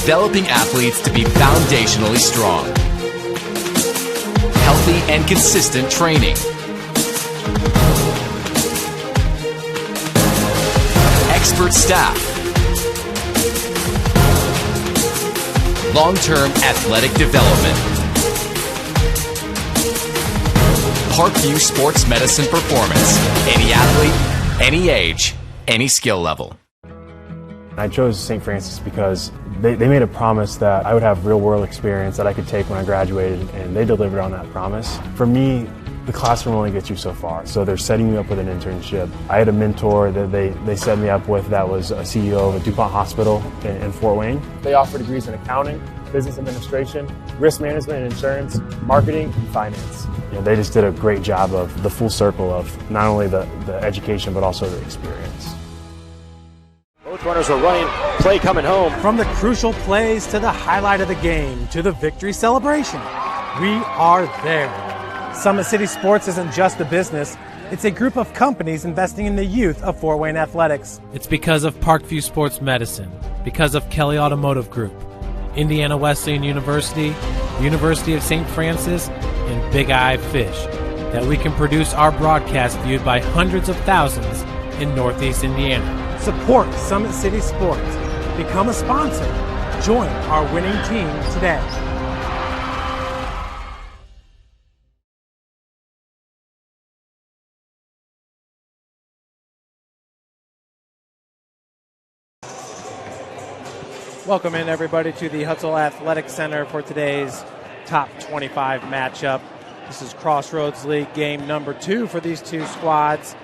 developing athletes to be foundationally strong. Healthy and consistent training. Expert staff. Long-term athletic development. Parkview Sports Medicine Performance. Any athlete, any age, any skill level. I chose St. Francis because they made a promise that I would have real-world experience that I could take when I graduated, and they delivered on that promise. For me, the classroom only gets you so far, so they're setting you up with an internship. I had a mentor that they set me up with that was a CEO of a DuPont hospital in Fort Wayne. They offer degrees in accounting, business administration, risk management and insurance, marketing, and finance. You know, they just did a great job of the full circle of not only the education but also the experience. Both runners are running, play coming home. From the crucial plays to the highlight of the game to the victory celebration, we are there. Summit City Sports isn't just a business, it's a group of companies investing in the youth of Fort Wayne athletics. It's because of Parkview Sports Medicine, because of Kelly Automotive Group, Indiana Wesleyan University, University of St. Francis, and Big Eye Fish, that we can produce our broadcast viewed by hundreds of thousands in Northeast Indiana. Support Summit City Sports. Become a sponsor. Join our winning team today. Welcome in, everybody, to the Hutzel Athletic Center for today's Top 25 matchup. This is Crossroads League game number 2 for these two squads.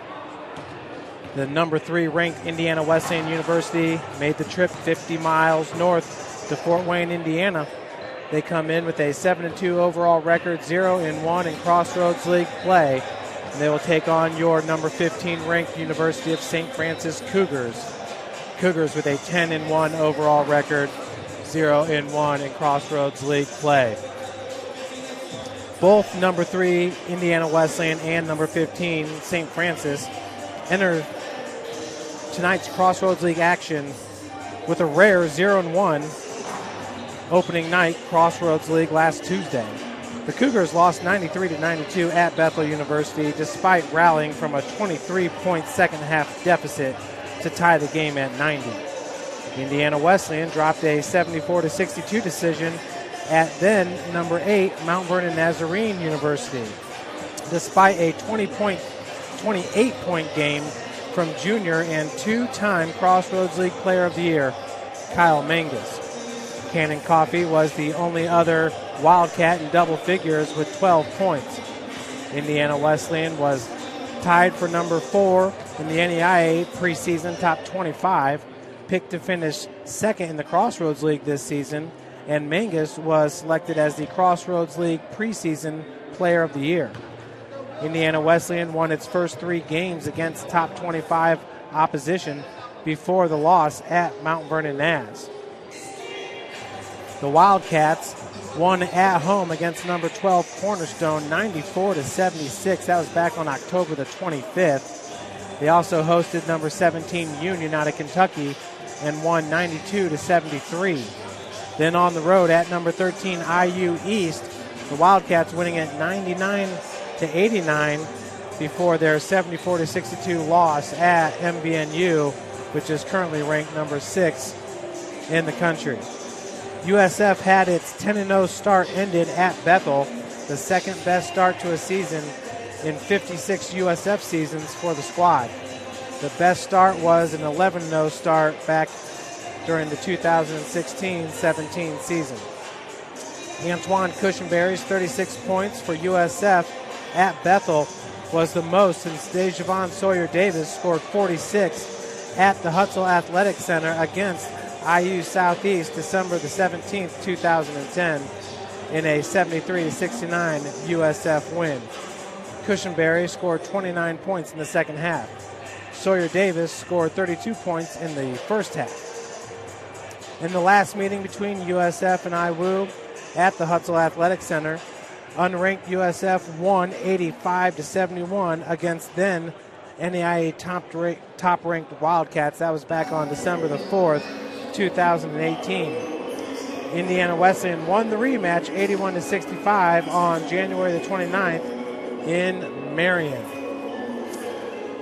The number 3 ranked Indiana Wesleyan University made the trip 50 miles north to Fort Wayne, Indiana. They come in with a 7-2 overall record, 0-1 in Crossroads League play. And they will take on your number 15 ranked University of St. Francis Cougars. Cougars with a 10-1 overall record, 0-1 in Crossroads League play. Both number 3 Indiana Wesleyan and number 15 St. Francis enter tonight's Crossroads League action with a rare 0-1 opening night Crossroads League last Tuesday. The Cougars lost 93-92 at Bethel University despite rallying from a 23-point second-half deficit to tie the game at 90. Indiana Wesleyan dropped a 74-62 decision at then number 8 Mount Vernon Nazarene University despite a 28-point game from junior and 2-time Crossroads League Player of the Year, Kyle Mangus. Cannon Coffey was the only other Wildcat in double figures with 12 points. Indiana Wesleyan was tied for number 4 in the NEIA preseason top 25, picked to finish second in the Crossroads League this season, and Mangus was selected as the Crossroads League preseason Player of the Year. Indiana Wesleyan won its first 3 games against top 25 opposition before the loss at Mount Vernon Naz. The Wildcats won at home against number 12 Cornerstone 94-76. That was back on October the 25th. They also hosted number 17 Union out of Kentucky and won 92-73. Then on the road at number 13 IU East, the Wildcats winning at 99-89 before their 74-62 loss at MVNU, which is currently ranked number 6 in the country. USF had its 10-0 start ended at Bethel, the second best start to a season in 56 USF seasons for the squad. The best start was an 11-0 start back during the 2016-17 season. Antoine Cushenberry's 36 points for USF at Bethel was the most since DeJavon Sawyer-Davis scored 46 at the Hutzel Athletic Center against IU Southeast December the 17th, 2010 in a 73-69 USF win. Cushenberry scored 29 points in the second half. Sawyer-Davis scored 32 points in the first half. In the last meeting between USF and IWU at the Hutzel Athletic Center, unranked USF won 85-71 against then NEIA top-ranked Wildcats. That was back on December the 4th, 2018. Indiana Wesleyan won the rematch 81-65 on January the 29th in Marion.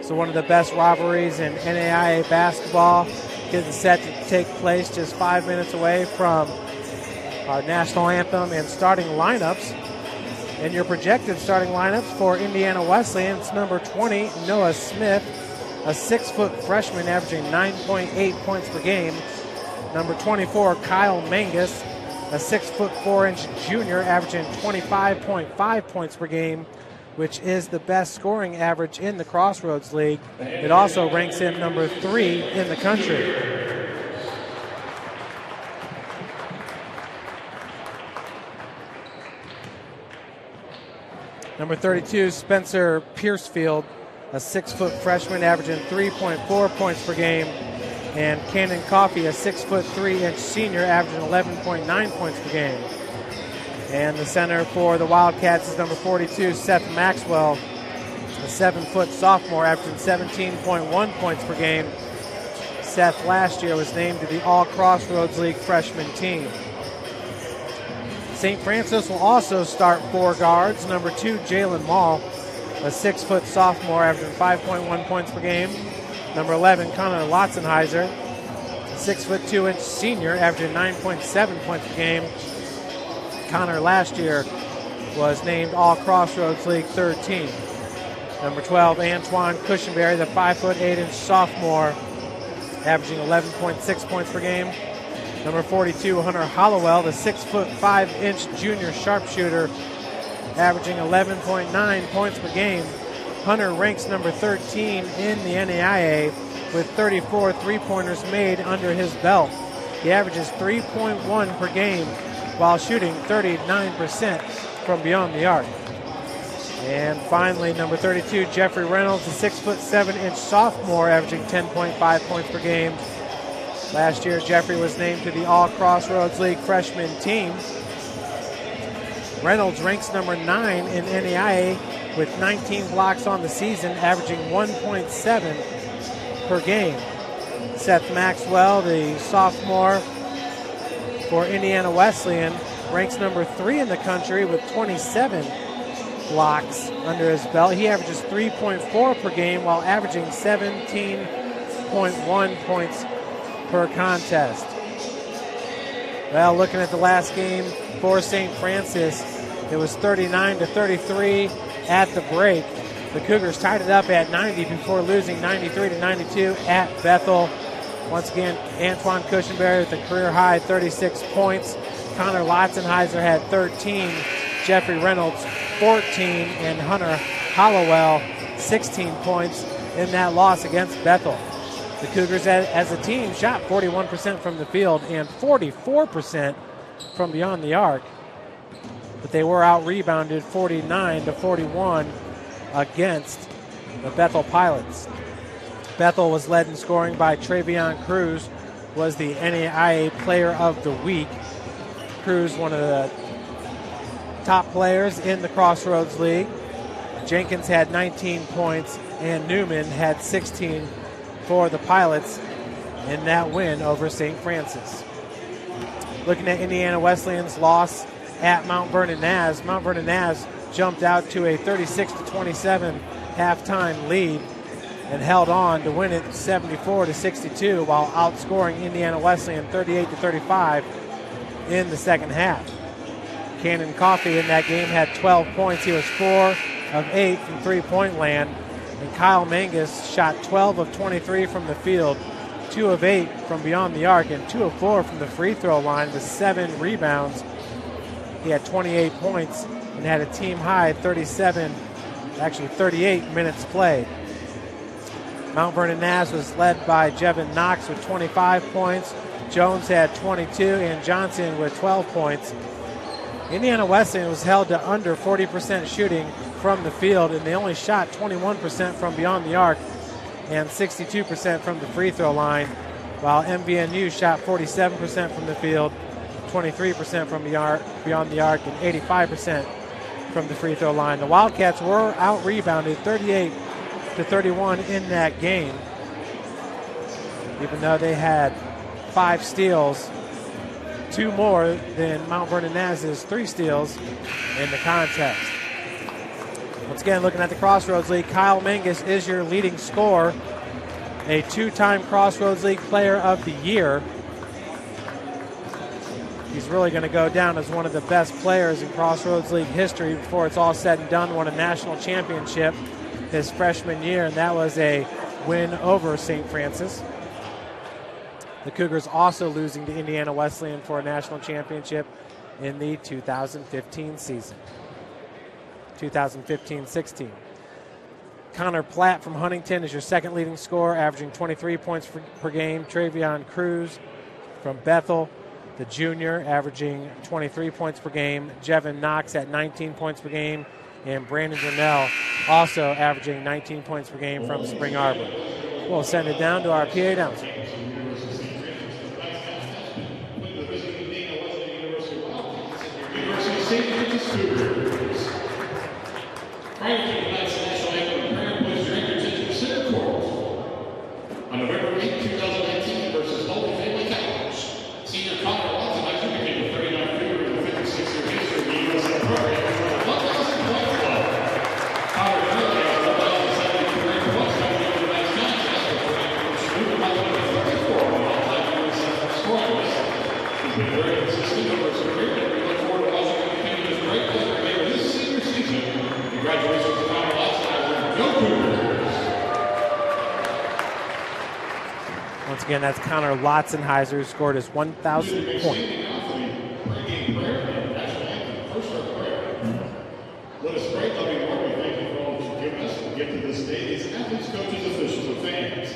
So one of the best rivalries in NAIA basketball is set to take place just 5 minutes away from our national anthem and starting lineups. And your projected starting lineups for Indiana Wesleyan, it's number 20, Noah Smith, a 6-foot freshman averaging 9.8 points per game. Number 24, Kyle Mangus, a 6'4" junior averaging 25.5 points per game, which is the best scoring average in the Crossroads League. It also ranks him number 3 in the country. Number 32, Spencer Piercefield, a 6-foot freshman averaging 3.4 points per game. And Cannon Coffey, a 6'3" senior averaging 11.9 points per game. And the center for the Wildcats is number 42, Seth Maxwell, a 7-foot sophomore averaging 17.1 points per game. Seth last year was named to the All-Crossroads League freshman team. St. Francis will also start 4 guards. Number 2, Jalen Mall, a 6-foot sophomore averaging 5.1 points per game. Number 11, Connor Lotzenheiser, a 6'2" senior averaging 9.7 points per game. Connor last year was named All-Crossroads League third team. Number 12, Antoine Cushenberry, the 5'8" sophomore, averaging 11.6 points per game. Number 42, Hunter Hollowell, the 6'5" junior sharpshooter, averaging 11.9 points per game. Hunter ranks number 13 in the NAIA with 34 three-pointers made under his belt. He averages 3.1 per game while shooting 39% from beyond the arc. And finally, number 32, Jeffrey Reynolds, a 6'7" sophomore, averaging 10.5 points per game. Last year, Jeffrey was named to the All-Crossroads League freshman team. Reynolds ranks number 9 in NAIA with 19 blocks on the season, averaging 1.7 per game. Seth Maxwell, the sophomore for Indiana Wesleyan, ranks number 3 in the country with 27 blocks under his belt. He averages 3.4 per game while averaging 17.1 points per contest. Well, looking at the last game for St. Francis, it was 39-33 at the break. The Cougars tied it up at 90 before losing 93-92 at Bethel. Once again, Antoine Cushenberry with a career-high 36 points. Connor Lotzenheiser had 13. Jeffrey Reynolds 14. And Hunter Hollowell 16 points in that loss against Bethel. The Cougars as a team shot 41% from the field and 44% from beyond the arc. But they were out-rebounded 49-41 against the Bethel Pilots. Bethel was led in scoring by Travion Cruz, was the NAIA Player of the Week. Cruz, one of the top players in the Crossroads League. Jenkins had 19 points, and Newman had 16 for the Pilots in that win over St. Francis. Looking at Indiana Wesleyan's loss at Mount Vernon Naz, Mount Vernon Naz jumped out to a 36-27 halftime lead and held on to win it 74-62 while outscoring Indiana Wesleyan 38-35 in the second half. Cannon Coffey in that game had 12 points. He was 4 of 8 from three-point land. And Kyle Mangus shot 12 of 23 from the field, 2 of 8 from beyond the arc, and 2 of 4 from the free throw line with 7 rebounds. He had 28 points and had a team high 38 minutes played. Mount Vernon Naz was led by Jevin Knox with 25 points. Jones had 22 and Johnson with 12 points. Indiana Wesleyan was held to under 40% shooting from the field, and they only shot 21% from beyond the arc and 62% from the free throw line, while MVNU shot 47% from the field, 23% from beyond the arc, and 85% from the free throw line. The Wildcats were out-rebounded 38-31 in that game, even though they had 5 steals 2 more than Mount Vernon Naz's 3 steals in the contest. Once again, looking at the Crossroads League, Kyle Mangus is your leading scorer, a 2-time Crossroads League Player of the Year. He's really going to go down as one of the best players in Crossroads League history before it's all said and done. Won a national championship his freshman year, and that was a win over St. Francis. The Cougars also losing to Indiana Wesleyan for a national championship in the 2015 season. 2015-16. Connor Platt from Huntington is your second leading scorer, averaging 23 points per game. Travion Cruz from Bethel, the junior, averaging 23 points per game. Jevin Knox at 19 points per game. And Brandon Durnell also averaging 19 points per game from Spring Arbor. We'll send it down to our PA announcer. On November 8, 2019, versus Holy Family College, senior Connor Watson became the 39th figure in the 56-year history of the USF program for the 1,000-point club. Connor currently has 1,072 ranked points coming into the next contest, which moved by number 34 on the all-time USF scoring list. He's been very consistent over his career, and we look forward to watching him continue his great play remainder this senior season. Congratulations to Connor Watson. Go Cougars! Once again, that's Connor Lotzenheiser, who scored his 1,000th point. Let us pray, loving Lord, we thank you for all that you've given us, the gift of this day, these athletes, coaches, officials, and fans.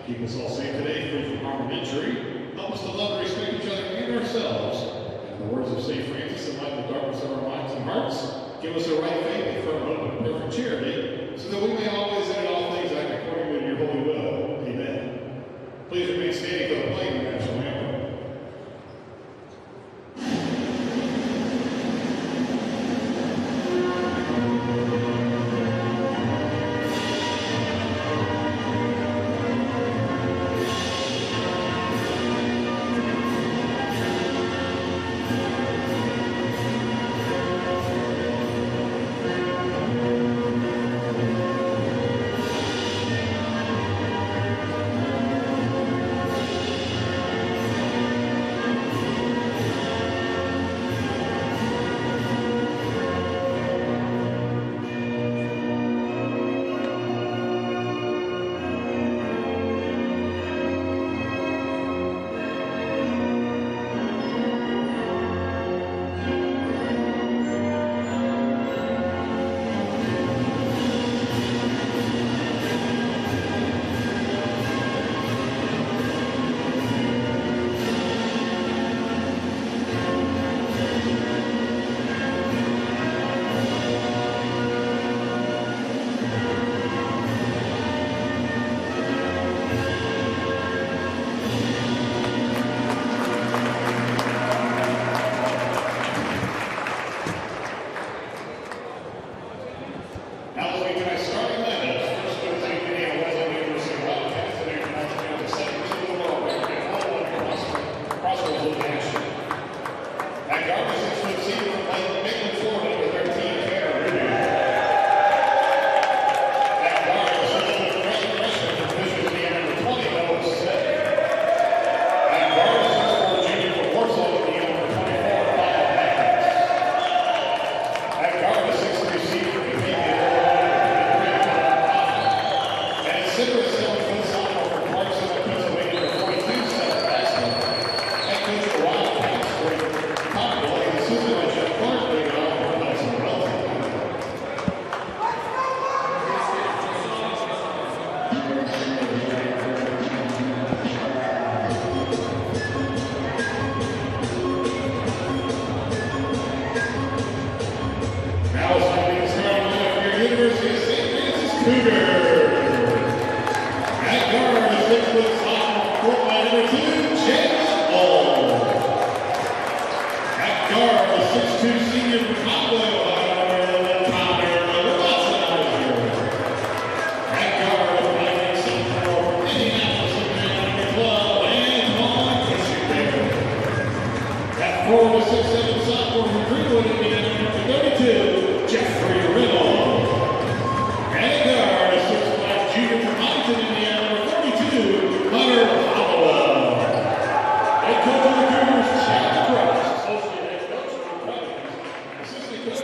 Keep us all safe today, free from harm and injury. Help us to love and respect each other and ourselves. And in the words of St. Francis, enlighten the darkness of our minds and hearts. Give us a right faith, firm hope, and perfect charity, so that we may always and in all things act according to your holy will. Amen. Please remain standing for the playing of the national anthem.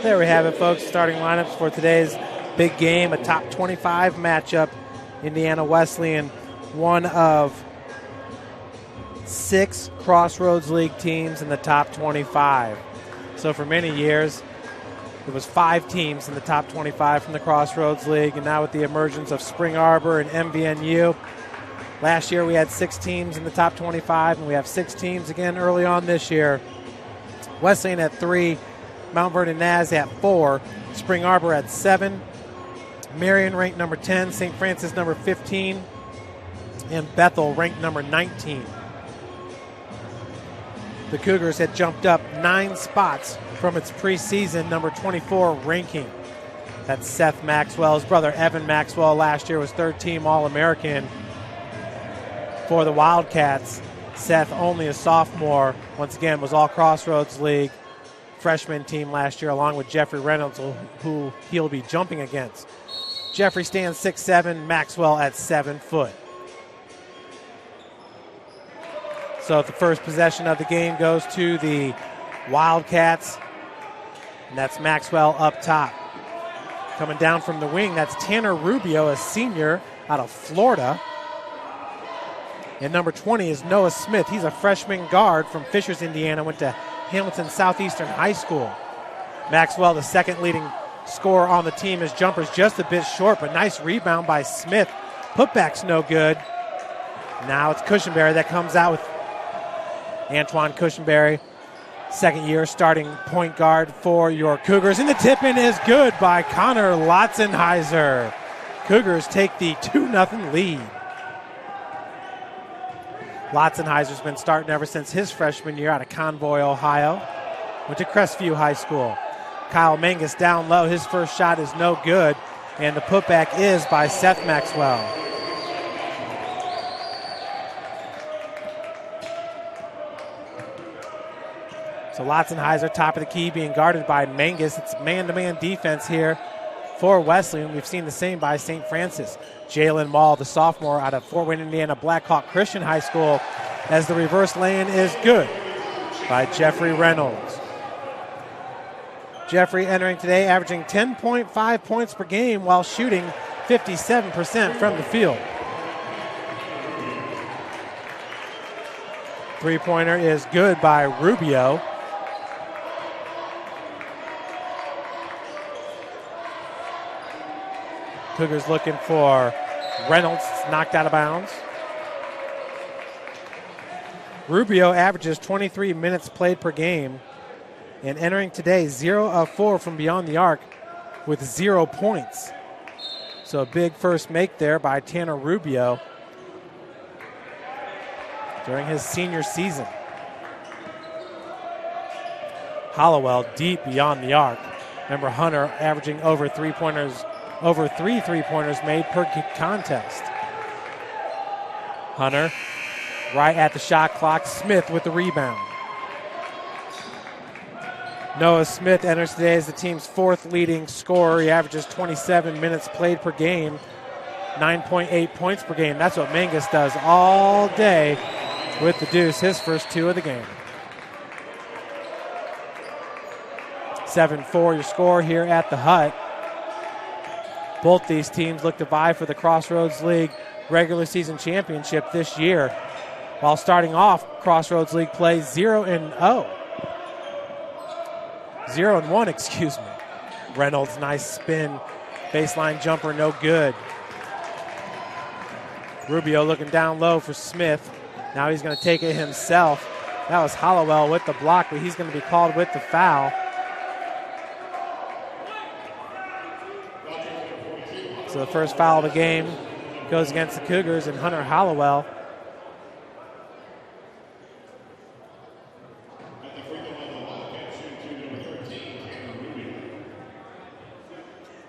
There we have it, folks. Starting lineups for today's big game, a top 25 matchup. Indiana Wesleyan, one of 6 Crossroads League teams in the top 25. So for many years, it was 5 teams in the top 25 from the Crossroads League, and now with the emergence of Spring Arbor and MVNU, last year we had 6 teams in the top 25, and we have 6 teams again early on this year. Wesleyan at 3, Mount Vernon Naz at 4, Spring Arbor at 7, Marion ranked number 10, St. Francis number 15, and Bethel ranked number 19. The Cougars had jumped up 9 spots from its preseason number 24 ranking. That's Seth Maxwell. His brother Evan Maxwell last year was third-team All-American for the Wildcats. Seth, only a sophomore, once again was all Crossroads League freshman team last year, along with Jeffrey Reynolds, who he'll be jumping against. Jeffrey stands 6'7", Maxwell at 7 foot. So the first possession of the game goes to the Wildcats, and that's Maxwell up top. Coming down from the wing, that's Tanner Rubio, a senior out of Florida. And number 20 is Noah Smith. He's a freshman guard from Fishers, Indiana, went to Hamilton Southeastern High School. Maxwell, the second leading scorer on the team. His jumper's just a bit short, but nice rebound by Smith. Putback's no good. Now it's Cushenberry that comes out with Antoine Cushenberry, second year starting point guard for your Cougars. And the tip-in is good by Connor Lotzenheiser. Cougars take the 2-0 lead. Lotzenheiser's been starting ever since his freshman year out of Convoy, Ohio. Went to Crestview High School. Kyle Mangus down low. His first shot is no good. And the putback is by Seth Maxwell. So Lotzenheiser, top of the key, being guarded by Mangus. It's man-to-man defense here for Wesleyan. We've seen the same by St. Francis. Jalen Mall, the sophomore out of Fort Wayne, Indiana, Blackhawk Christian High School, as the reverse lay-in is good by Jeffrey Reynolds. Jeffrey entering today averaging 10.5 points per game while shooting 57% from the field. Three-pointer is good by Rubio. Cougars looking for Reynolds, knocked out of bounds. Rubio averages 23 minutes played per game, and entering today 0 of 4 from beyond the arc with 0 points. So a big first make there by Tanner Rubio during his senior season. Hollowell deep beyond the arc. Remember, Hunter averaging over 3 three-pointers made per contest. Hunter right at the shot clock. Smith with the rebound. Noah Smith enters today as the team's 4th leading scorer. He averages 27 minutes played per game, 9.8 points per game. That's what Mangus does all day with the deuce, his first 2 of the game. 7-4 your score here at the Hut. Both these teams look to vie for the Crossroads League regular season championship this year, while starting off Crossroads League play 0-1, excuse me. Reynolds, nice spin. Baseline jumper, no good. Rubio looking down low for Smith. Now he's going to take it himself. That was Hollowell with the block, but he's going to be called with the foul. So the first foul of the game goes against the Cougars and Hunter Hollowell.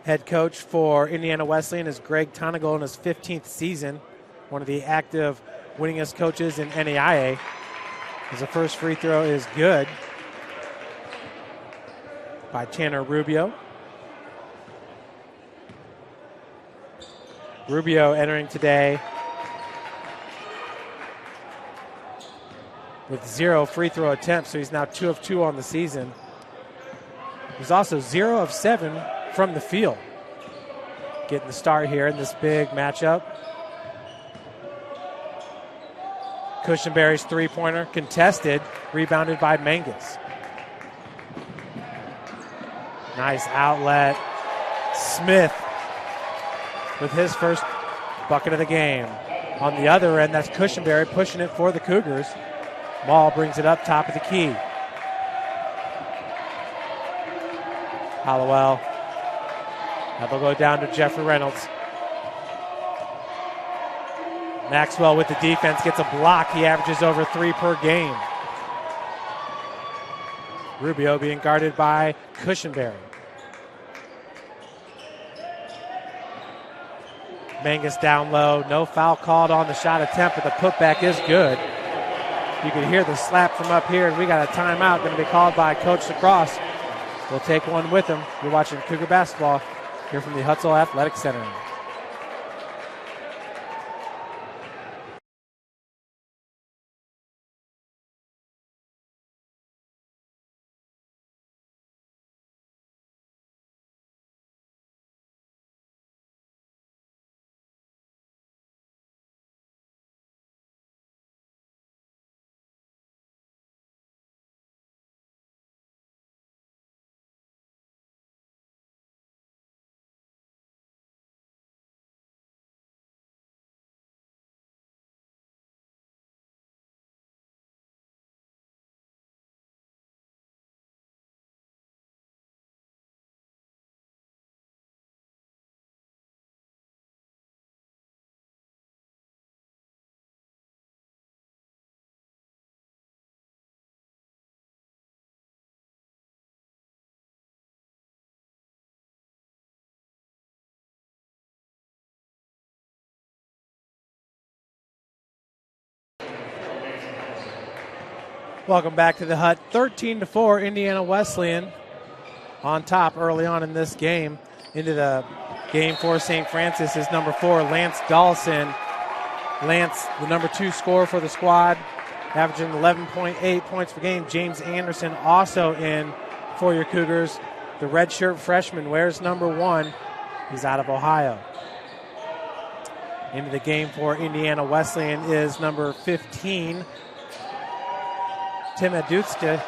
Head coach for Indiana Wesleyan is Greg Tonigal in his 15th season, one of the active winningest coaches in NAIA. As the first free throw is good by Tanner Rubio. Rubio entering today with 0 free throw attempts, so he's now 2 of 2 on the season. He's also 0 of 7 from the field. Getting the start here in this big matchup. Cushenberry's three-pointer contested, rebounded by Mangus. Nice outlet. Smith with his first bucket of the game. On the other end, that's Cushenberry pushing it for the Cougars. Maul brings it up top of the key. Hollowell. That'll go down to Jeffrey Reynolds. Maxwell with the defense gets a block. He averages over 3 per game. Rubio being guarded by Cushenberry. Mangus down low. No foul called on the shot attempt, but the putback is good. You can hear the slap from up here, and we got a timeout going to be called by Coach Lacrosse. We'll take one with him. You're watching Cougar basketball here from the Hutzel Athletic Center. Welcome back to the Hut. 13-4, Indiana Wesleyan on top early on in this game. Into the game for St. Francis is number 4, Lance Dawson. Lance, the number 2 scorer for the squad, averaging 11.8 points per game. James Anderson also in for your Cougars. The redshirt freshman wears number 1. He's out of Ohio. Into the game for Indiana Wesleyan is number 15, Tim Adutska,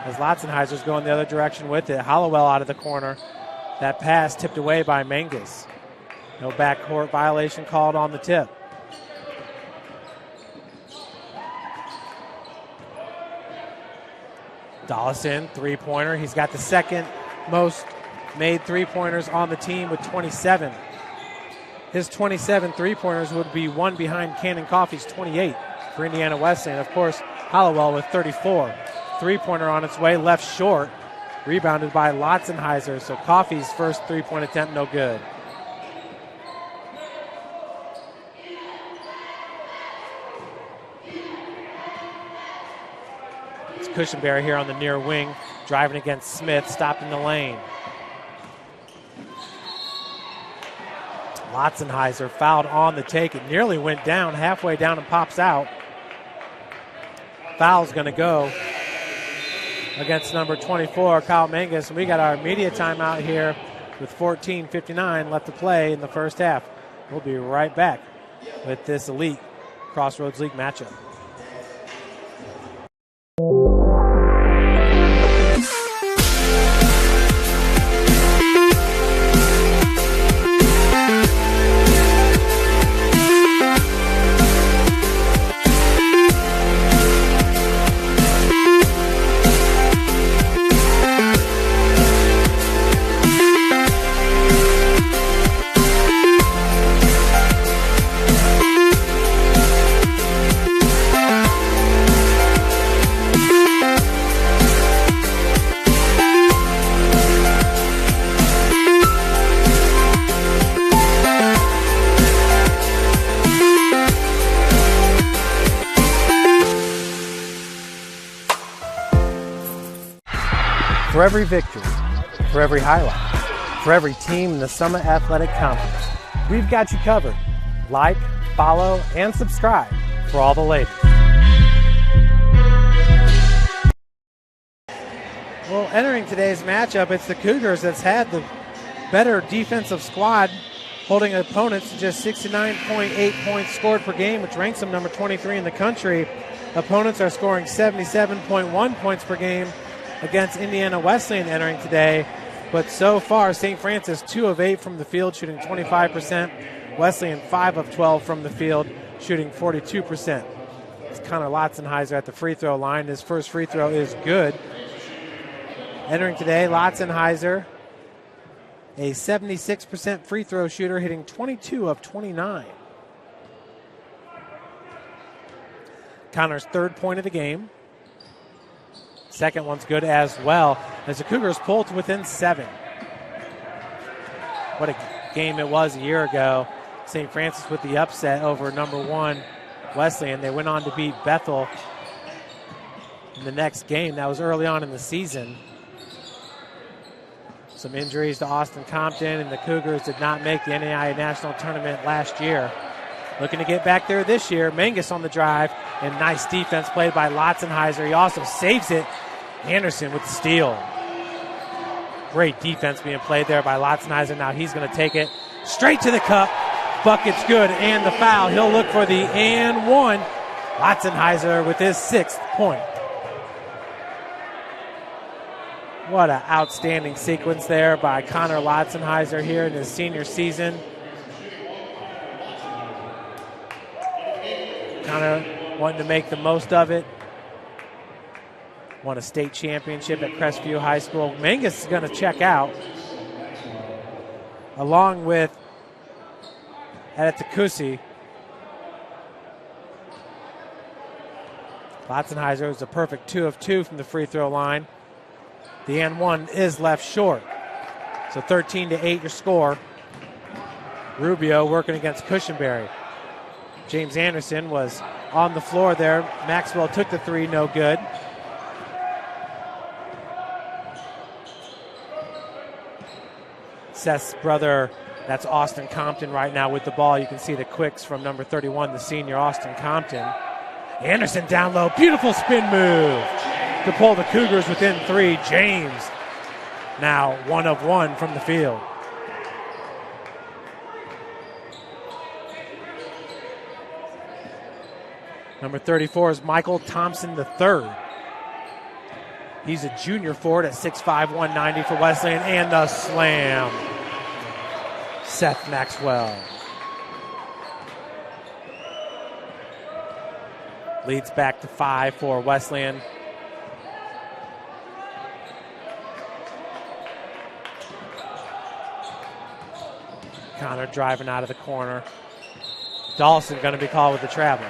as Lotzenheiser's going the other direction with it. Hollowell out of the corner. That pass tipped away by Mangus. No backcourt violation called on the tip. Dollison, three-pointer. He's got the second most made three-pointers on the team with 27. His 27 three-pointers would be one behind Cannon Coffey's 28 for Indiana Wesleyan. Of course, Hollowell with 34. Three-pointer on its way, left short. Rebounded by Lotzenheiser, so Coffey's first three-point attempt no good. It's Cushenberry here on the near wing, driving against Smith, stopped in the lane. Lotzenheiser fouled on the take. It nearly went down, halfway down and pops out. Foul's going to go against number 24, Kyle Mangus. And we got our media timeout here with 14:59 left to play in the first half. We'll be right back with this elite Crossroads League matchup. For every victory, for every highlight, for every team in the Summit Athletic Conference, we've got you covered. Like, follow, and subscribe for all the latest. Well, entering today's matchup, it's the Cougars that's had the better defensive squad, holding opponents to just 69.8 points scored per game, which ranks them number 23 in the country. Opponents are scoring 77.1 points per game against Indiana Wesleyan entering today. But so far, St. Francis 2 of 8 from the field, shooting 25%. Wesleyan 5 of 12 from the field, shooting 42%. It's Connor Lotzenheiser at the free throw line. His first free throw is good. Entering today, Lotzenheiser, a 76% free throw shooter, hitting 22 of 29. Connor's third point of the game. Second one's good as well, as the Cougars pull to within 7. What a game it was a year ago. St. Francis with the upset over number 1 Wesleyan. They went on to beat Bethel in the next game. That was early on in the season. Some injuries to Austin Compton, and the Cougars did not make the NAIA National Tournament last year. Looking to get back there this year. Mangus on the drive, and nice defense played by Lotzenheiser. He also saves it. Anderson with the steal. Great defense being played there by Lotzenheiser. Now he's going to take it straight to the cup. Bucket's good, and the foul. He'll look for the and one. Lotzenheiser with his 6th point. What an outstanding sequence there by Connor Lotzenheiser here in his senior season. Connor wanting to make the most of it. Won a state championship at Crestview High School. Mangus is going to check out, along with Adetakusi. Lotzenheiser is a perfect 2 of 2 from the free throw line. The and one is left short. So 13-8 your score. Rubio working against Cushenberry. James Anderson was on the floor there. Maxwell took the 3, no good. Seth's brother, that's Austin Compton right now with the ball. You can see the quicks from number 31, the senior Austin Compton. Anderson down low, beautiful spin move to pull the Cougars within 3. James now 1 of 1 from the field. Number 34 is Michael Thompson III. He's a junior forward at 6'5", 190 for Wesleyan, and the slam. Seth Maxwell leads back to 5 for Wesleyan. Connor driving out of the corner. Dawson going to be called with the travel.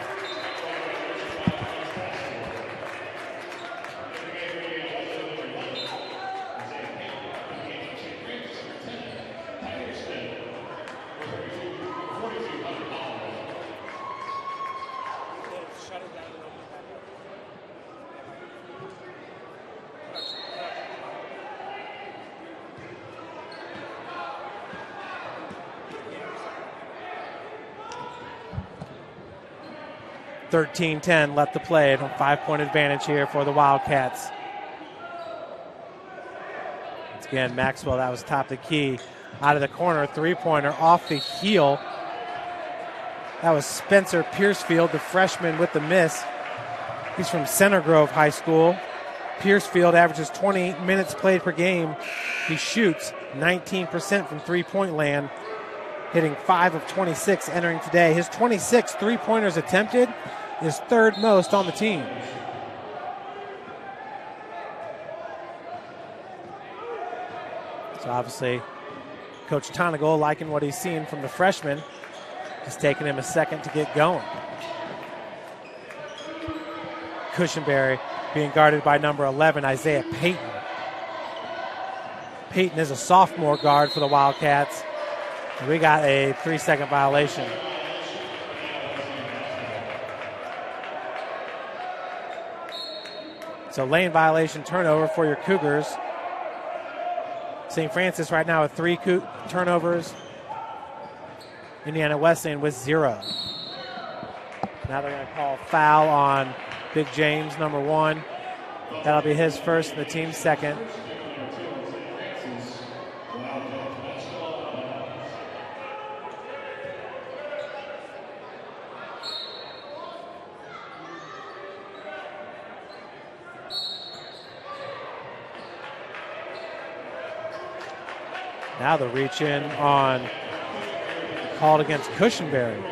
.13-10 left to play. A 5-point advantage here for the Wildcats. Once again, Maxwell, that was top of the key. Out of the corner, 3-pointer off the heel. That was Spencer Piercefield, the freshman, with the miss. He's from Center Grove High School. Piercefield averages 20 minutes played per game. He shoots 19% from three-point land, hitting 5 of 26 entering today. His 26 three-pointers attempted is 3rd most on the team. So obviously, Coach Tonagel liking what he's seen from the freshman. Just taking him a second to get going. Cushenberry being guarded by number 11, Isaiah Payton. Payton is a sophomore guard for the Wildcats. We got a 3-second violation. So lane violation, turnover for your Cougars. St. Francis right now with 3 turnovers. Indiana Wesleyan with 0. Now they're going to call foul on Big James, number 1. That'll be his first and the team's second. Now the reach in on called against Cushenberry.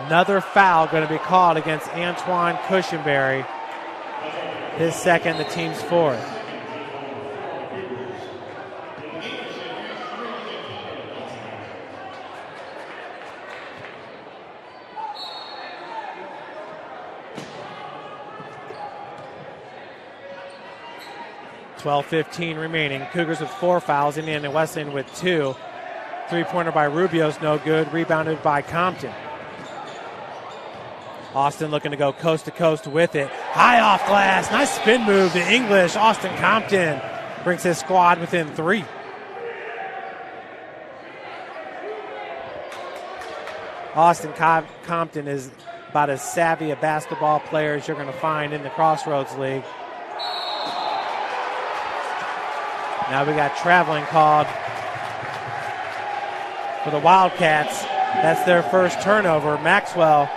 Another foul going to be called against Antoine Cushenberry. His second, the team's fourth. .12:15 remaining. Cougars with 4 fouls. Indiana Wesleyan with 2. Three-pointer by Rubio's no good. Rebounded by Compton. Austin looking to go coast to coast with it. High off glass. Nice spin move to English. Austin Compton brings his squad within 3. Austin Compton is about as savvy a basketball player as you're going to find in the Crossroads League. Now we got traveling called for the Wildcats. That's their first turnover. Maxwell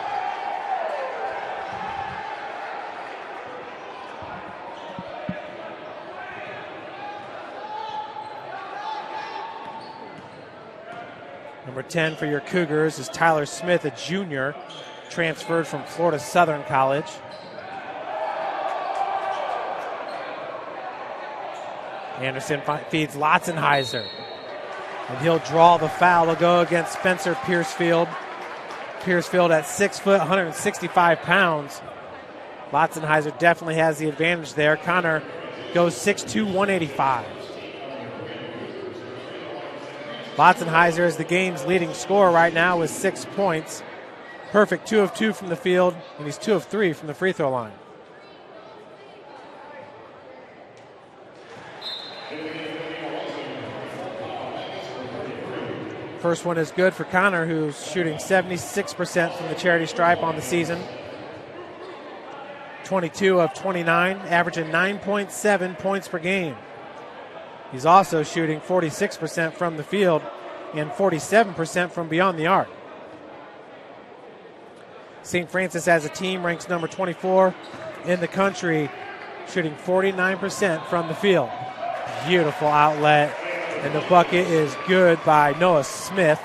Number 10 for your Cougars is Tyler Smith, a junior, transferred from Florida Southern College. Anderson feeds Lotzenheiser, and he'll draw the foul. He'll go against Spencer Piercefield. Piercefield at 6 foot, 165 pounds. Lotzenheiser definitely has the advantage there. Connor goes 6'2", 185. Lotzenheiser is the game's leading scorer right now with 6 points. Perfect 2 of 2 from the field, and he's 2 of 3 from the free throw line. First one is good for Connor, who's shooting 76% from the charity stripe on the season. 22 of 29, averaging 9.7 points per game. He's also shooting 46% from the field and 47% from beyond the arc. St. Francis as a team ranks number 24 in the country, shooting 49% from the field. Beautiful outlet, and the bucket is good by Noah Smith.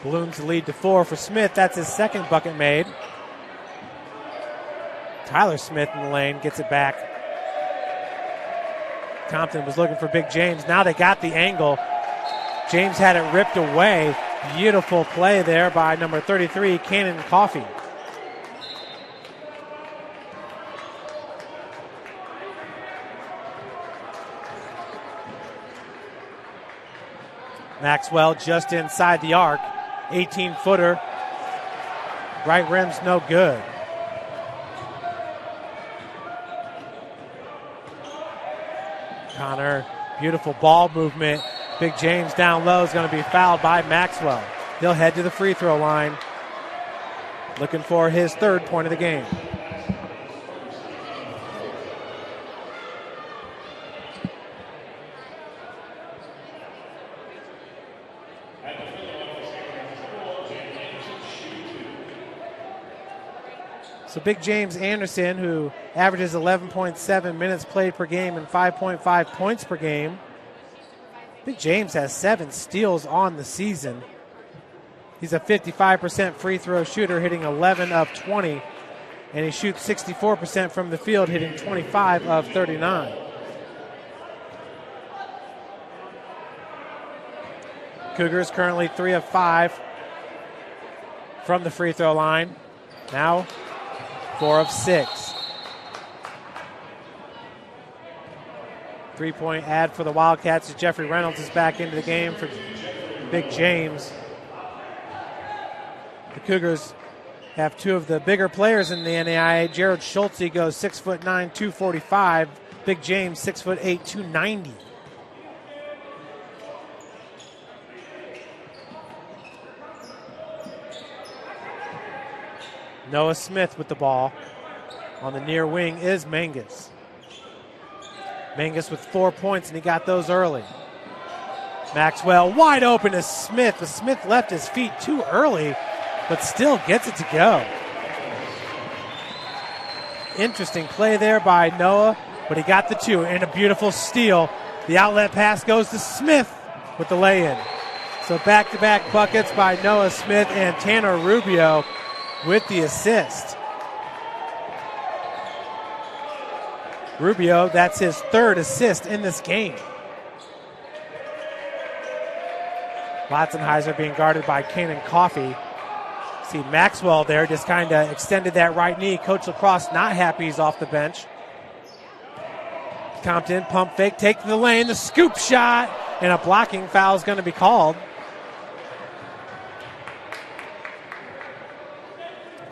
Balloons the lead to 4 for Smith. That's his second bucket made. Tyler Smith in the lane gets it back. Compton was looking for Big James. Now they got the angle. James had it ripped away. Beautiful play there by number 33, Cannon Coffey. Maxwell just inside the arc. 18-footer. Right rim's no good. Connor, beautiful ball movement. Big James down low is going to be fouled by Maxwell. He'll head to the free throw line, looking for his 3rd point of the game. So Big James Anderson, who averages 11.7 minutes played per game and 5.5 points per game. Big James has 7 steals on the season. He's a 55% free throw shooter, hitting 11 of 20, and he shoots 64% from the field, hitting 25 of 39. Cougars currently 3 of 5 from the free throw line. Now 4 of 6. 3-point ad for the Wildcats as Jeffrey Reynolds is back into the game for Big James. The Cougars have two of the bigger players in the NAIA. Jared Schulte goes 6'9", 245. Big James, 6'8", 290. Noah Smith with the ball. On the near wing is Mangus. Mangus with 4 points, and he got those early. Maxwell wide open to Smith, but Smith left his feet too early, but still gets it to go. Interesting play there by Noah, but he got the two, and a beautiful steal. The outlet pass goes to Smith with the lay-in. So back-to-back buckets by Noah Smith, and Tanner Rubio with the assist. Rubio, that's his third assist in this game. Latzenheiser being guarded by Kanan Coffey. See Maxwell there, just kind of extended that right knee. Coach Lacrosse not happy he's off the bench. Compton, pump fake, take to the lane, the scoop shot, and a blocking foul is going to be called.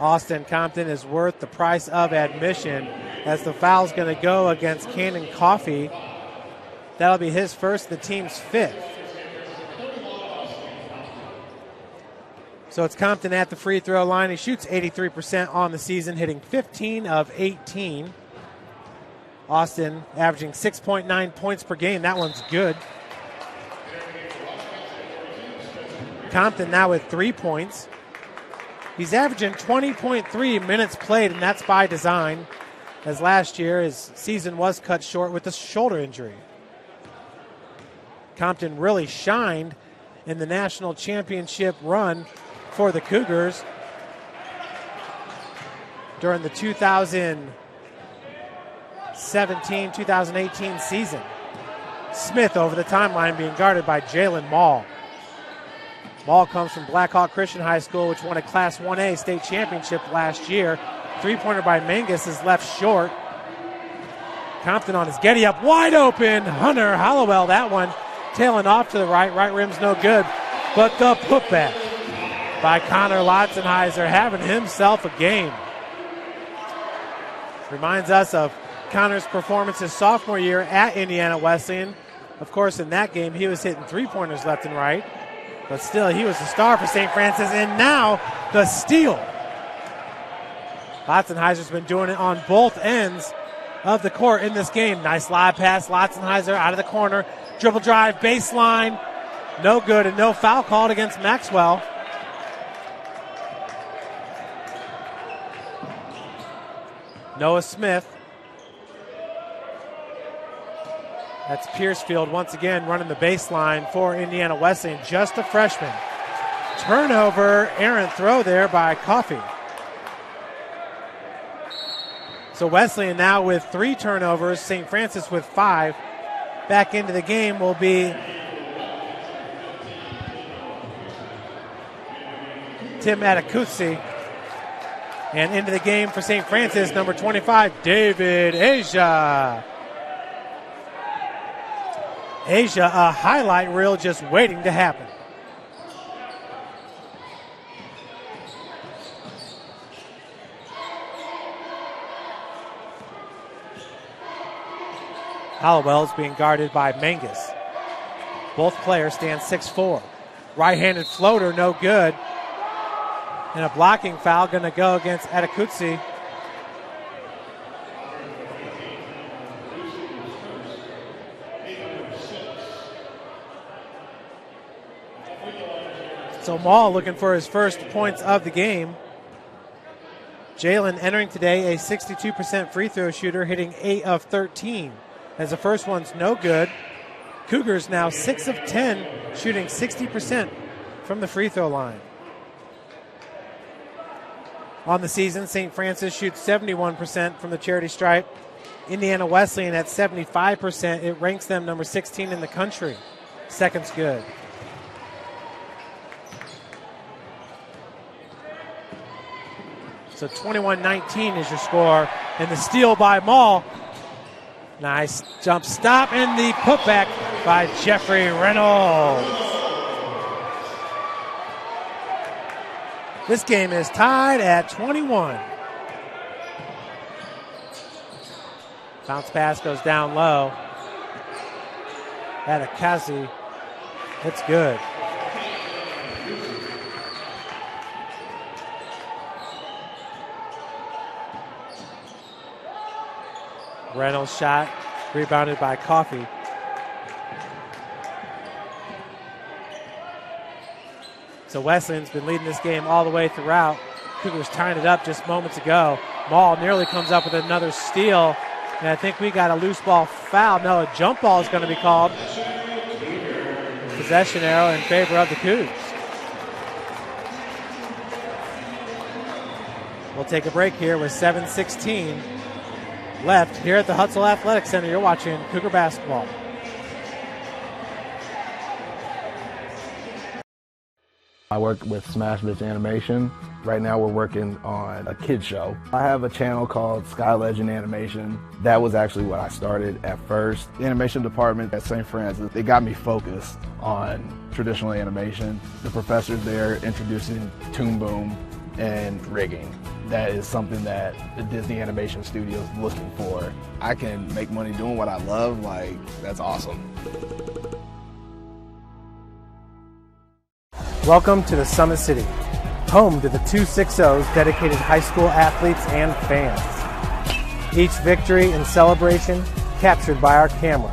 Austin Compton is worth the price of admission, as the foul is going to go against Kanan Coffey. That'll be his first, the team's fifth. So it's Compton at the free throw line. He shoots 83% on the season, hitting 15 of 18. Austin averaging 6.9 points per game. That one's good. Compton now with 3 points. He's averaging 20.3 minutes played, and that's by design, as last year his season was cut short with a shoulder injury. Compton really shined in the national championship run for the Cougars during the 2017-2018 season. Smith over the timeline being guarded by Jalen Mall. Mall comes from Blackhawk Christian High School, which won a Class 1A state championship last year. Three-pointer by Mangus is left short. Compton on his getty-up, wide open. Hunter Hollowell, that one tailing off to the right. Right rim's no good, but the putback by Connor Latzenheiser, having himself a game. Reminds us of Connor's performance his sophomore year at Indiana Wesleyan. Of course, in that game, he was hitting three-pointers left and right, but still, he was the star for St. Francis, and now the steal. Latzenheiser's been doing it on both ends of the court in this game. Nice live pass, Latzenheiser out of the corner. Dribble drive, baseline. No good, and no foul called against Maxwell. Noah Smith. That's Piercefield once again running the baseline for Indiana Wesleyan. Just a freshman. Turnover, errant throw there by Coffey. So Wesleyan now with 3 turnovers, St. Francis with 5. Back into the game will be Tim Atakutsi. And into the game for St. Francis, number 25, David Asia. Asia, a highlight reel just waiting to happen. Hollowell is being guarded by Mangus. Both players stand 6'4". Right-handed floater, no good. And a blocking foul going to go against Atakutsi. So Maul looking for his first points of the game. Jalen entering today a 62% free throw shooter, hitting 8 of 13. As the first one's no good. Cougars now 6 of 10, shooting 60% from the free throw line. On the season, St. Francis shoots 71% from the charity stripe. Indiana Wesleyan at 75%. It ranks them number 16 in the country. Second's good. So 21-19 is your score. And the steal by Maul. Nice jump stop and the putback by Jeffrey Reynolds. This game is tied at 21. Bounce pass goes down low. At Akazi. It's good. Reynolds shot, rebounded by Coffey. So Wesleyan's been leading this game all the way throughout. Cougars tying it up just moments ago. Maul nearly comes up with another steal. And I think we got a loose ball foul. No, a jump ball is going to be called. Possession arrow in favor of the Cougs. We'll take a break here with 7:16 left here at the Hutzel Athletic Center. You're watching Cougar basketball. I work with Smash Bitch Animation. Right now we're working on a kid show. I have a channel called Sky Legend Animation. That was actually what I started at first. The animation department at St. Francis, they got me focused on traditional animation. The professors there introducing Toon Boom and rigging. That is something that the Disney Animation Studio is looking for. I can make money doing what I love, like, that's awesome. Welcome to the Summit City, home to the 260's dedicated high school athletes and fans. Each victory and celebration captured by our camera.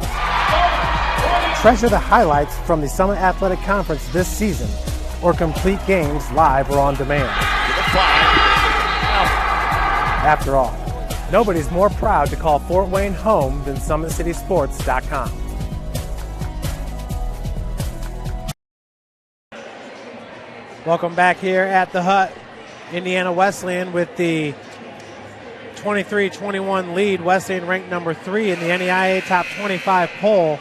Treasure the highlights from the Summit Athletic Conference this season, or complete games live or on demand. After all, nobody's more proud to call Fort Wayne home than SummitCitySports.com. Welcome back here at the Hut. Indiana Wesleyan with the 23-21 lead. Wesleyan ranked number 3 in the NEIA Top 25 poll.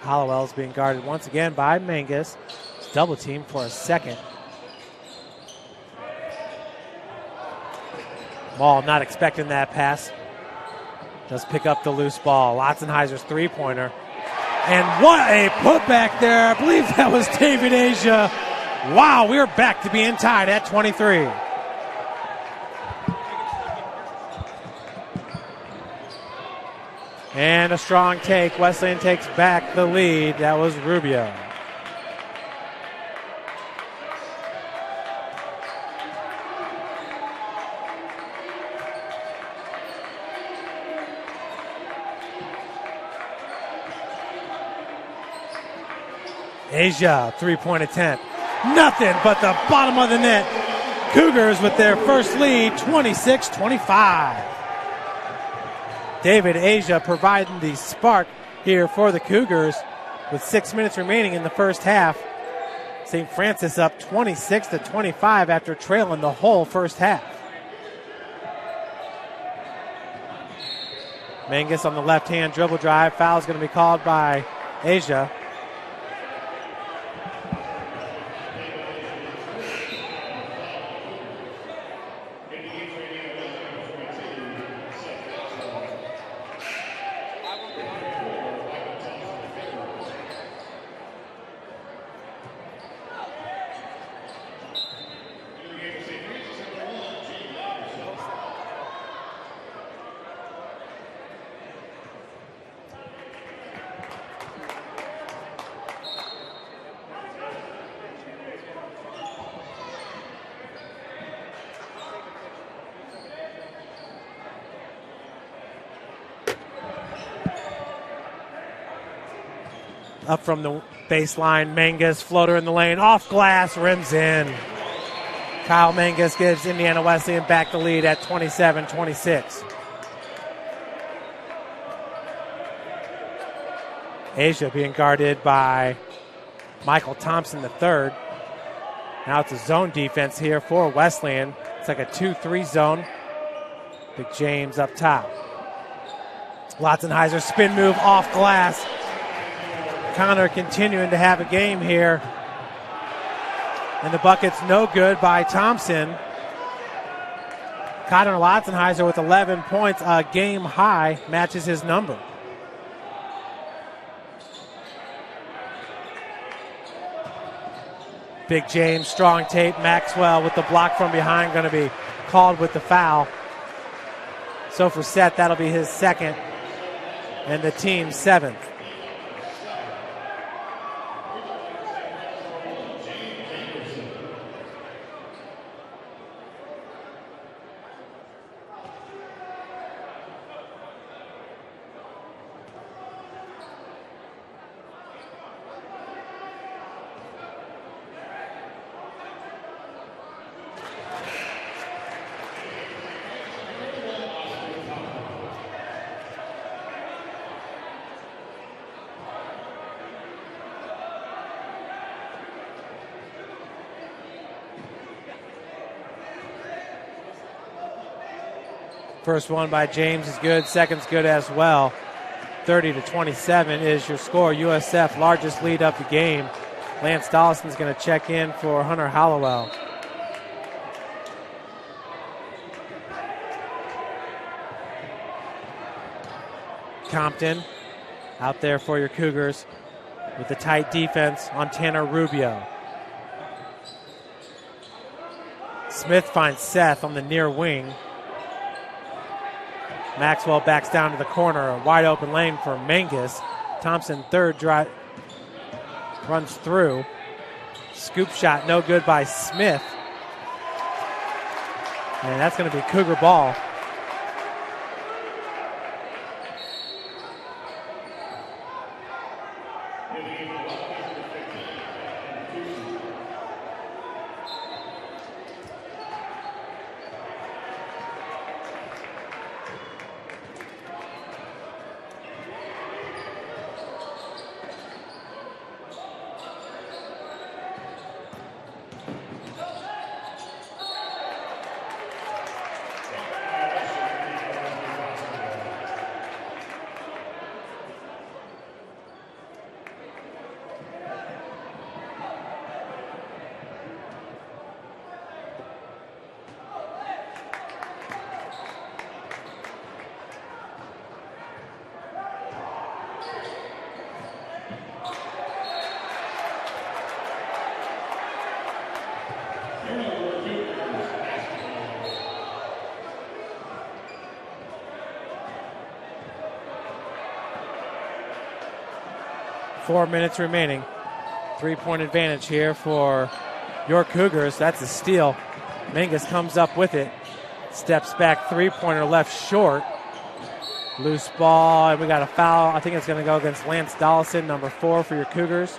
Hollowell's being guarded once again by Mangus. It's double team for a second. Maul not expecting that pass. Does pick up the loose ball. Lotzenheiser's three-pointer. And what a putback there. I believe that was David Asia. Wow, we're back to being tied at 23. And a strong take. Wesleyan takes back the lead. That was Rubio. Asia, three-point attempt. Nothing but the bottom of the net. Cougars with their first lead, 26-25. David Asia providing the spark here for the Cougars with 6 minutes remaining in the first half. St. Francis up 26-25 after trailing the whole first half. Mangus on the left-hand dribble drive. Foul is going to be called by Asia. Up from the baseline, Mangus, floater in the lane, off glass, rims in. Kyle Mangus gives Indiana Wesleyan back the lead at 27-26. Asia being guarded by Michael Thompson III. Now it's a zone defense here for Wesleyan. It's like a 2-3 zone. Big James up top. Lotzenheiser spin move off glass. Connor continuing to have a game here. And the bucket's no good by Thompson. Connor Lotzenheiser with 11 points, a game high, matches his number. Big James, strong tape. Maxwell with the block from behind, going to be called with the foul. So for Seth, that'll be his second and the team's seventh. First one by James is good. Second's good as well. 30-27 is your score. USF largest lead of the game. Lance Dollison's going to check in for Hunter Hollowell. Compton out there for your Cougars with the tight defense on Tanner Rubio. Smith finds Seth on the near wing. Maxwell backs down to the corner. A wide open lane for Mangus. Thompson third drive runs through. Scoop shot no good by Smith. And that's going to be Cougar ball. Four minutes remaining. 3-point advantage here for your Cougars. That's a steal. Mangus comes up with it. Steps back, three-pointer left short. Loose ball, and we got a foul. I think it's going to go against Lance Dollison, number 4 for your Cougars.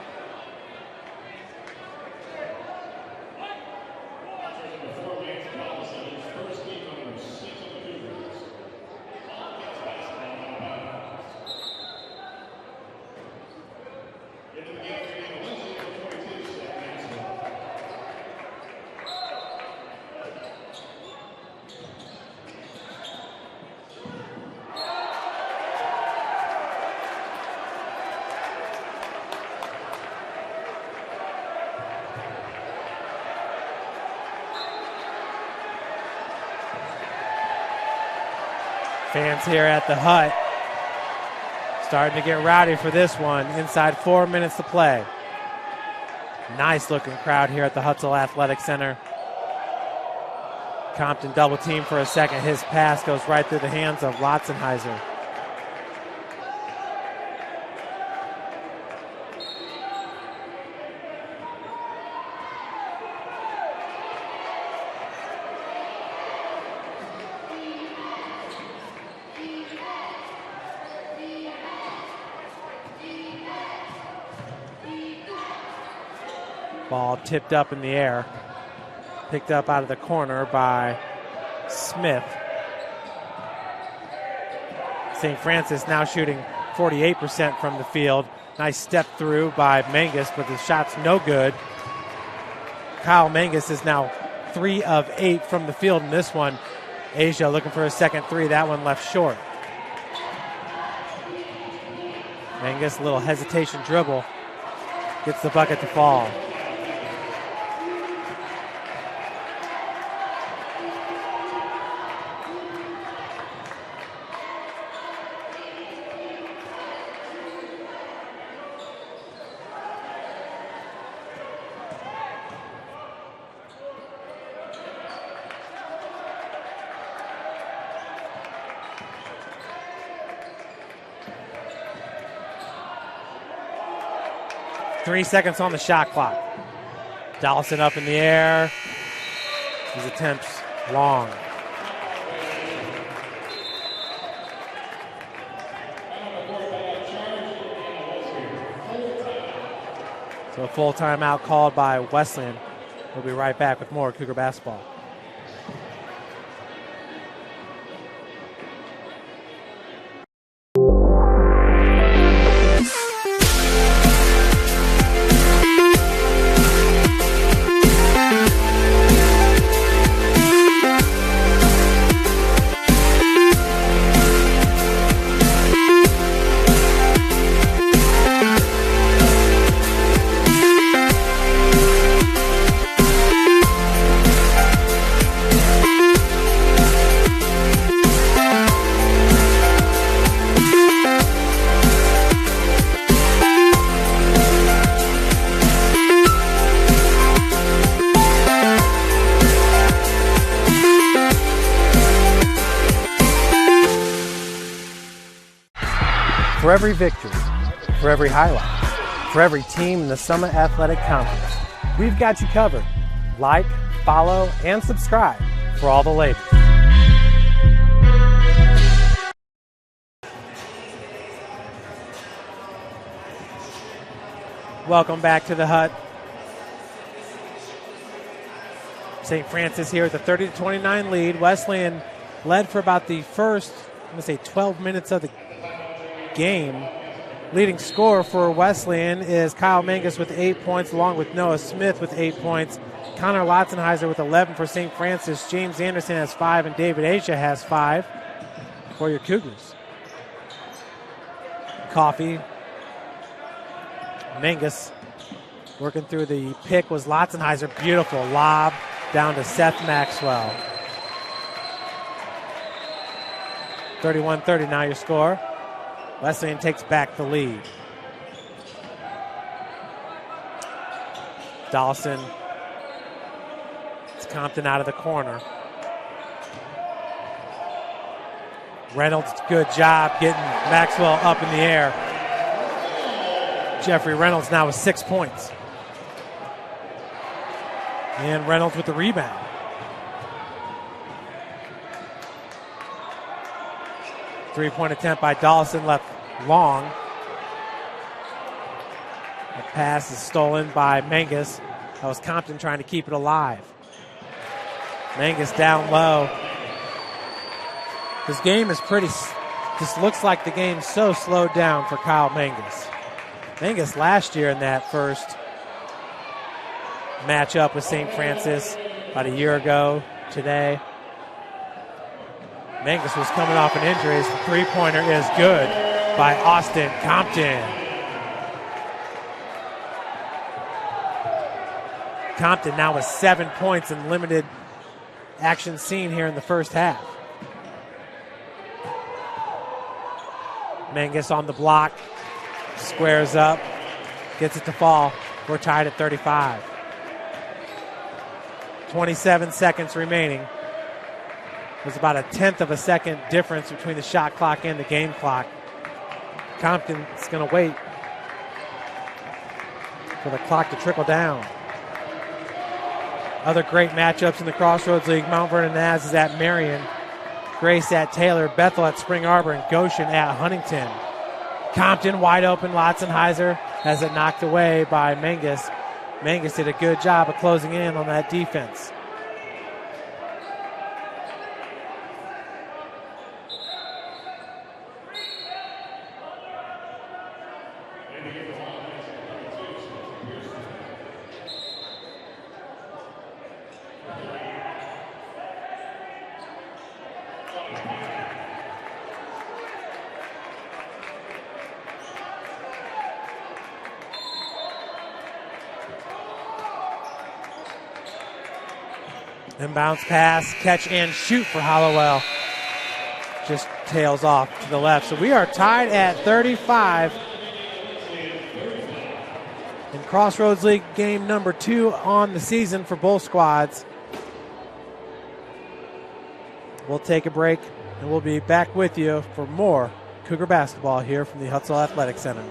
Fans here at the hut starting to get rowdy for this one. Inside 4 minutes to play. Nice looking crowd here at the Hutzel Athletic Center. Compton double team for a second. His pass goes right through the hands of Lotzenheiser. Ball tipped up in the air. Picked up out of the corner by Smith. St. Francis now shooting 48% from the field. Nice step through by Mangus, but the shot's no good. Kyle Mangus is now 3 of 8 from the field in this one. Asia looking for a second three. That one left short. Mangus, a little hesitation dribble. Gets the bucket to fall. Three seconds on the shot clock. Dawson up in the air. His attempts long. So a full timeout called by Wesleyan. We'll be right back with more Cougar basketball. For every victory, for every highlight, for every team in the Summit Athletic Conference, we've got you covered. Like, follow, and subscribe for all the latest. Welcome back to the Hut. St. Francis here with a 30-29 lead. Wesleyan led for about the first, 12 minutes of the game. Leading scorer for Wesleyan is Kyle Mangus with 8 points, along with Noah Smith with 8 points. Connor Lotzenheiser with 11 for St. Francis. James Anderson has 5, and David Asia has 5 for your Cougars. Coffee. Mangus working through the pick was Lotzenheiser. Beautiful lob down to Seth Maxwell. 31-30 now your score. Wesleyan takes back the lead. Dawson. It's Compton out of the corner. Reynolds, good job getting Maxwell up in the air. Jeffrey Reynolds now with 6 points. And Reynolds with the rebound. Three-point attempt by Dawson left long. The pass is stolen by Mangus. That was Compton trying to keep it alive. Mangus down low. This game is just looks like the game's so slowed down for Kyle Mangus. Mangus last year in that first matchup with St. Francis about a year ago today. Mangus was coming off an injury. The three-pointer is good by Austin Compton. Compton now with 7 points in limited action seen here in the first half. Mangus on the block, squares up, gets it to fall. We're tied at 35. 27 seconds remaining. There's about a tenth of a second difference between the shot clock and the game clock. Compton's going to wait for the clock to trickle down. Other great matchups in the Crossroads League. Mount Vernon Naz is at Marion. Grace at Taylor. Bethel at Spring Arbor. And Goshen at Huntington. Compton wide open. Lotzenheiser has it knocked away by Mangus. Mangus did a good job of closing in on that defense. Inbounds pass, catch and shoot for Hollowell. Just tails off to the left. So we are tied at 35 in Crossroads League game number 2 on the season for both squads. We'll take a break and we'll be back with you for more Cougar basketball here from the Hutzel Athletic Center.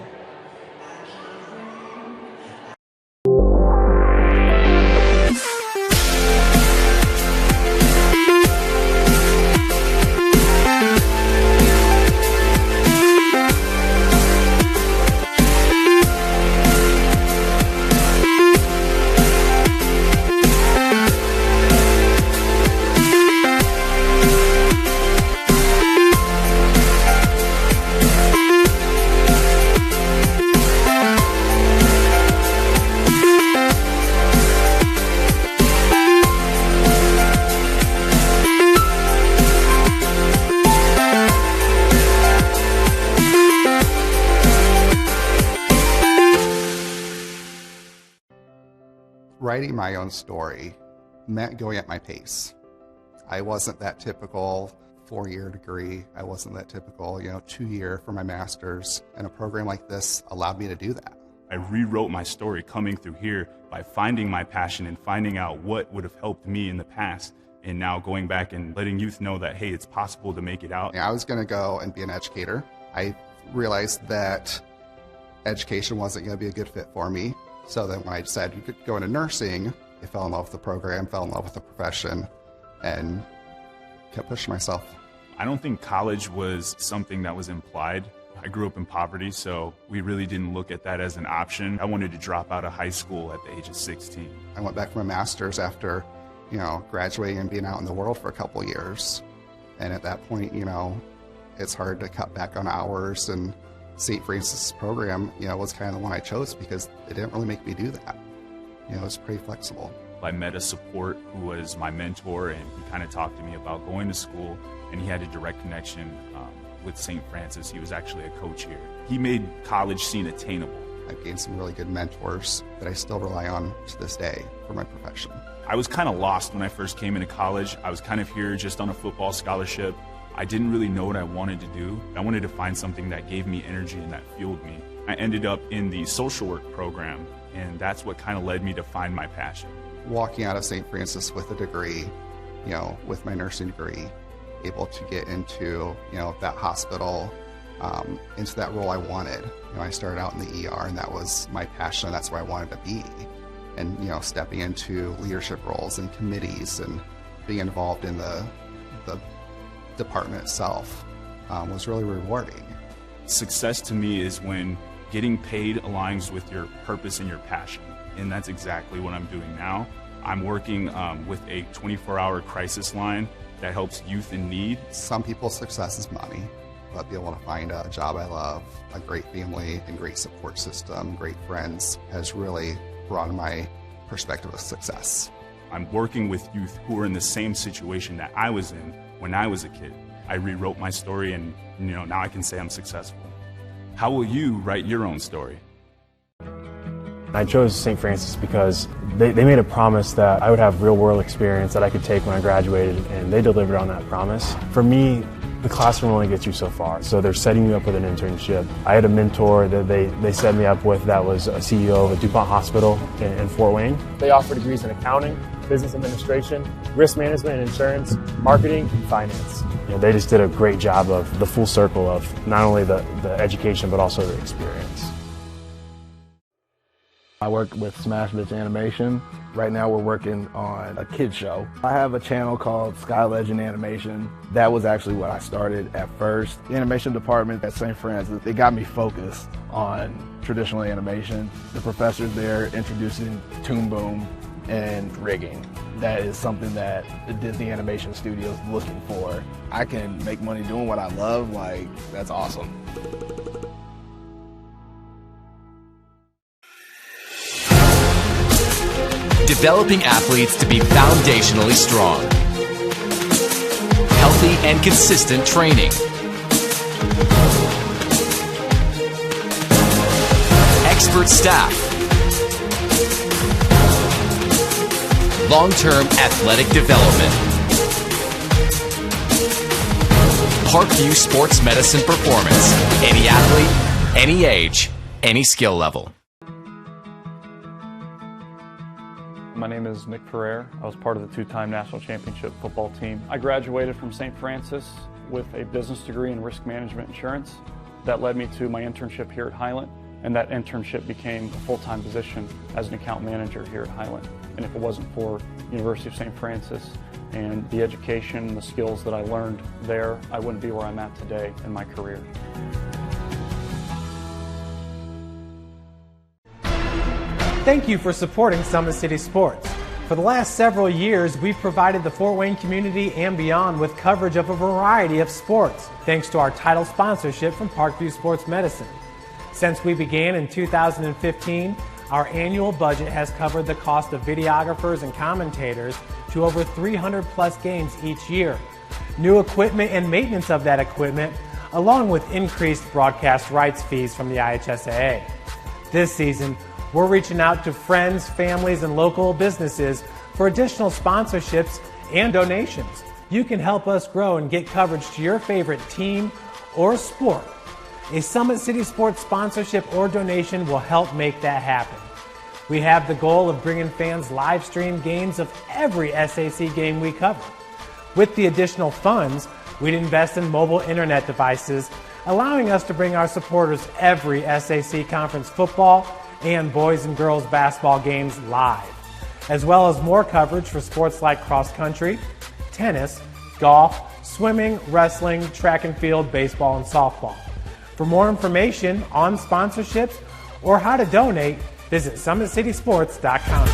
Writing my own story meant going at my pace. I wasn't that typical 4-year degree. I wasn't that typical, 2-year for my master's. And a program like this allowed me to do that. I rewrote my story coming through here by finding my passion and finding out what would have helped me in the past. And now going back and letting youth know that, hey, it's possible to make it out. I was going to go and be an educator. I realized that education wasn't going to be a good fit for me. So then when I decided to go into nursing, I fell in love with the program, fell in love with the profession, and kept pushing myself. I don't think college was something that was implied. I grew up in poverty, so we really didn't look at that as an option. I wanted to drop out of high school at the age of 16. I went back for my master's after, graduating and being out in the world for a couple of years. And at that point, it's hard to cut back on hours, and St. Francis' program, was kind of the one I chose because it didn't really make me do that. It was pretty flexible. I met a support who was my mentor, and he kind of talked to me about going to school, and he had a direct connection with St. Francis. He was actually a coach here. He made college seem attainable. I've gained some really good mentors that I still rely on to this day for my profession. I was kind of lost when I first came into college. I was kind of here just on a football scholarship. I didn't really know what I wanted to do. I wanted to find something that gave me energy and that fueled me. I ended up in the social work program, and that's what kind of led me to find my passion. Walking out of St. Francis with a degree, with my nursing degree, able to get into, that hospital, into that role I wanted. I started out in the ER, and that was my passion. That's where I wanted to be. And, stepping into leadership roles and committees and being involved in the department itself was really rewarding. Success to me is when getting paid aligns with your purpose and your passion, and that's exactly what I'm doing now. I'm working with a 24-hour crisis line that helps youth in need. Some people's success is money, but being able to find a job I love, a great family and great support system, great friends has really broadened my perspective of success. I'm working with youth who are in the same situation that I was in when I was a kid. I rewrote my story, and now I can say I'm successful. How will you write your own story? I chose St. Francis because they made a promise that I would have real-world experience that I could take when I graduated, and they delivered on that promise. For me, the classroom only gets you so far, so they're setting you up with an internship. I had a mentor that they set me up with that was a CEO of a DuPont hospital in Fort Wayne. They offer degrees in accounting, business administration, risk management and insurance, marketing, and finance. They just did a great job of the full circle of not only the education but also the experience. I work with Smash Bitch Animation. Right now we're working on a kids show. I have a channel called Sky Legend Animation. That was actually what I started at first. The animation department at St. Francis, they got me focused on traditional animation. The professors there introducing Toon Boom and rigging. That is something that the Disney Animation Studio is looking for. I can make money doing what I love, that's awesome. Developing athletes to be foundationally strong. Healthy and consistent training. Expert staff. long-term athletic development. Parkview Sports Medicine Performance. Any athlete, any age, any skill level. My name is Nick Ferrer. I was part of the two-time national championship football team. I graduated from St. Francis with a business degree in risk management insurance. That led me to my internship here at Highland, and that internship became a full-time position as an account manager here at Highland. And if it wasn't for University of St. Francis and the education and the skills that I learned there, I wouldn't be where I'm at today in my career. Thank you for supporting Summit City Sports. For the last several years, we've provided the Fort Wayne community and beyond with coverage of a variety of sports, thanks to our title sponsorship from Parkview Sports Medicine. Since we began in 2015, our annual budget has covered the cost of videographers and commentators to over 300 plus games each year, new equipment and maintenance of that equipment, along with increased broadcast rights fees from the IHSAA. This season, we're reaching out to friends, families, and local businesses for additional sponsorships and donations. You can help us grow and get coverage to your favorite team or sport. A Summit City Sports sponsorship or donation will help make that happen. We have the goal of bringing fans live stream games of every SAC game we cover. With the additional funds, we'd invest in mobile internet devices, allowing us to bring our supporters every SAC conference football and boys and girls basketball games live, as well as more coverage for sports like cross country, tennis, golf, swimming, wrestling, track and field, baseball, and softball. For more information on sponsorships or how to donate, visit summitcitysports.com.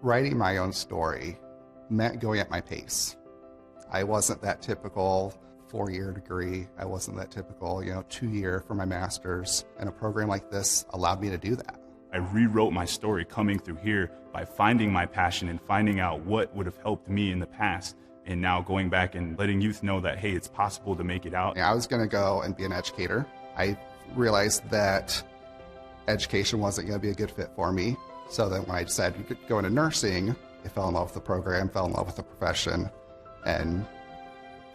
Writing my own story meant going at my pace. I wasn't that typical 4-year degree. I wasn't that typical, 2-year for my master's. And a program like this allowed me to do that. I rewrote my story coming through here by finding my passion and finding out what would have helped me in the past. And now going back and letting youth know that, hey, it's possible to make it out. I was going to go and be an educator. I realized that education wasn't going to be a good fit for me. So then when I decided to go into nursing, I fell in love with the program, fell in love with the profession, and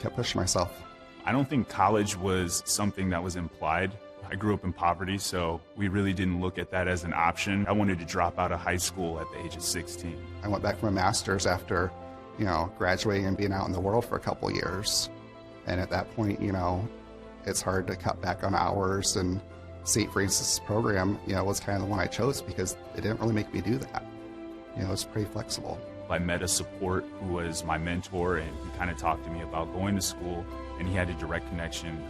kept pushing myself. I don't think college was something that was implied. I grew up in poverty, so we really didn't look at that as an option. I wanted to drop out of high school at the age of 16. I went back for my master's after, graduating and being out in the world for a couple years. And at that point, it's hard to cut back on hours, and St. Francis program, was kind of the one I chose because it didn't really make me do that. It was pretty flexible. I met a support who was my mentor, and he kind of talked to me about going to school, and he had a direct connection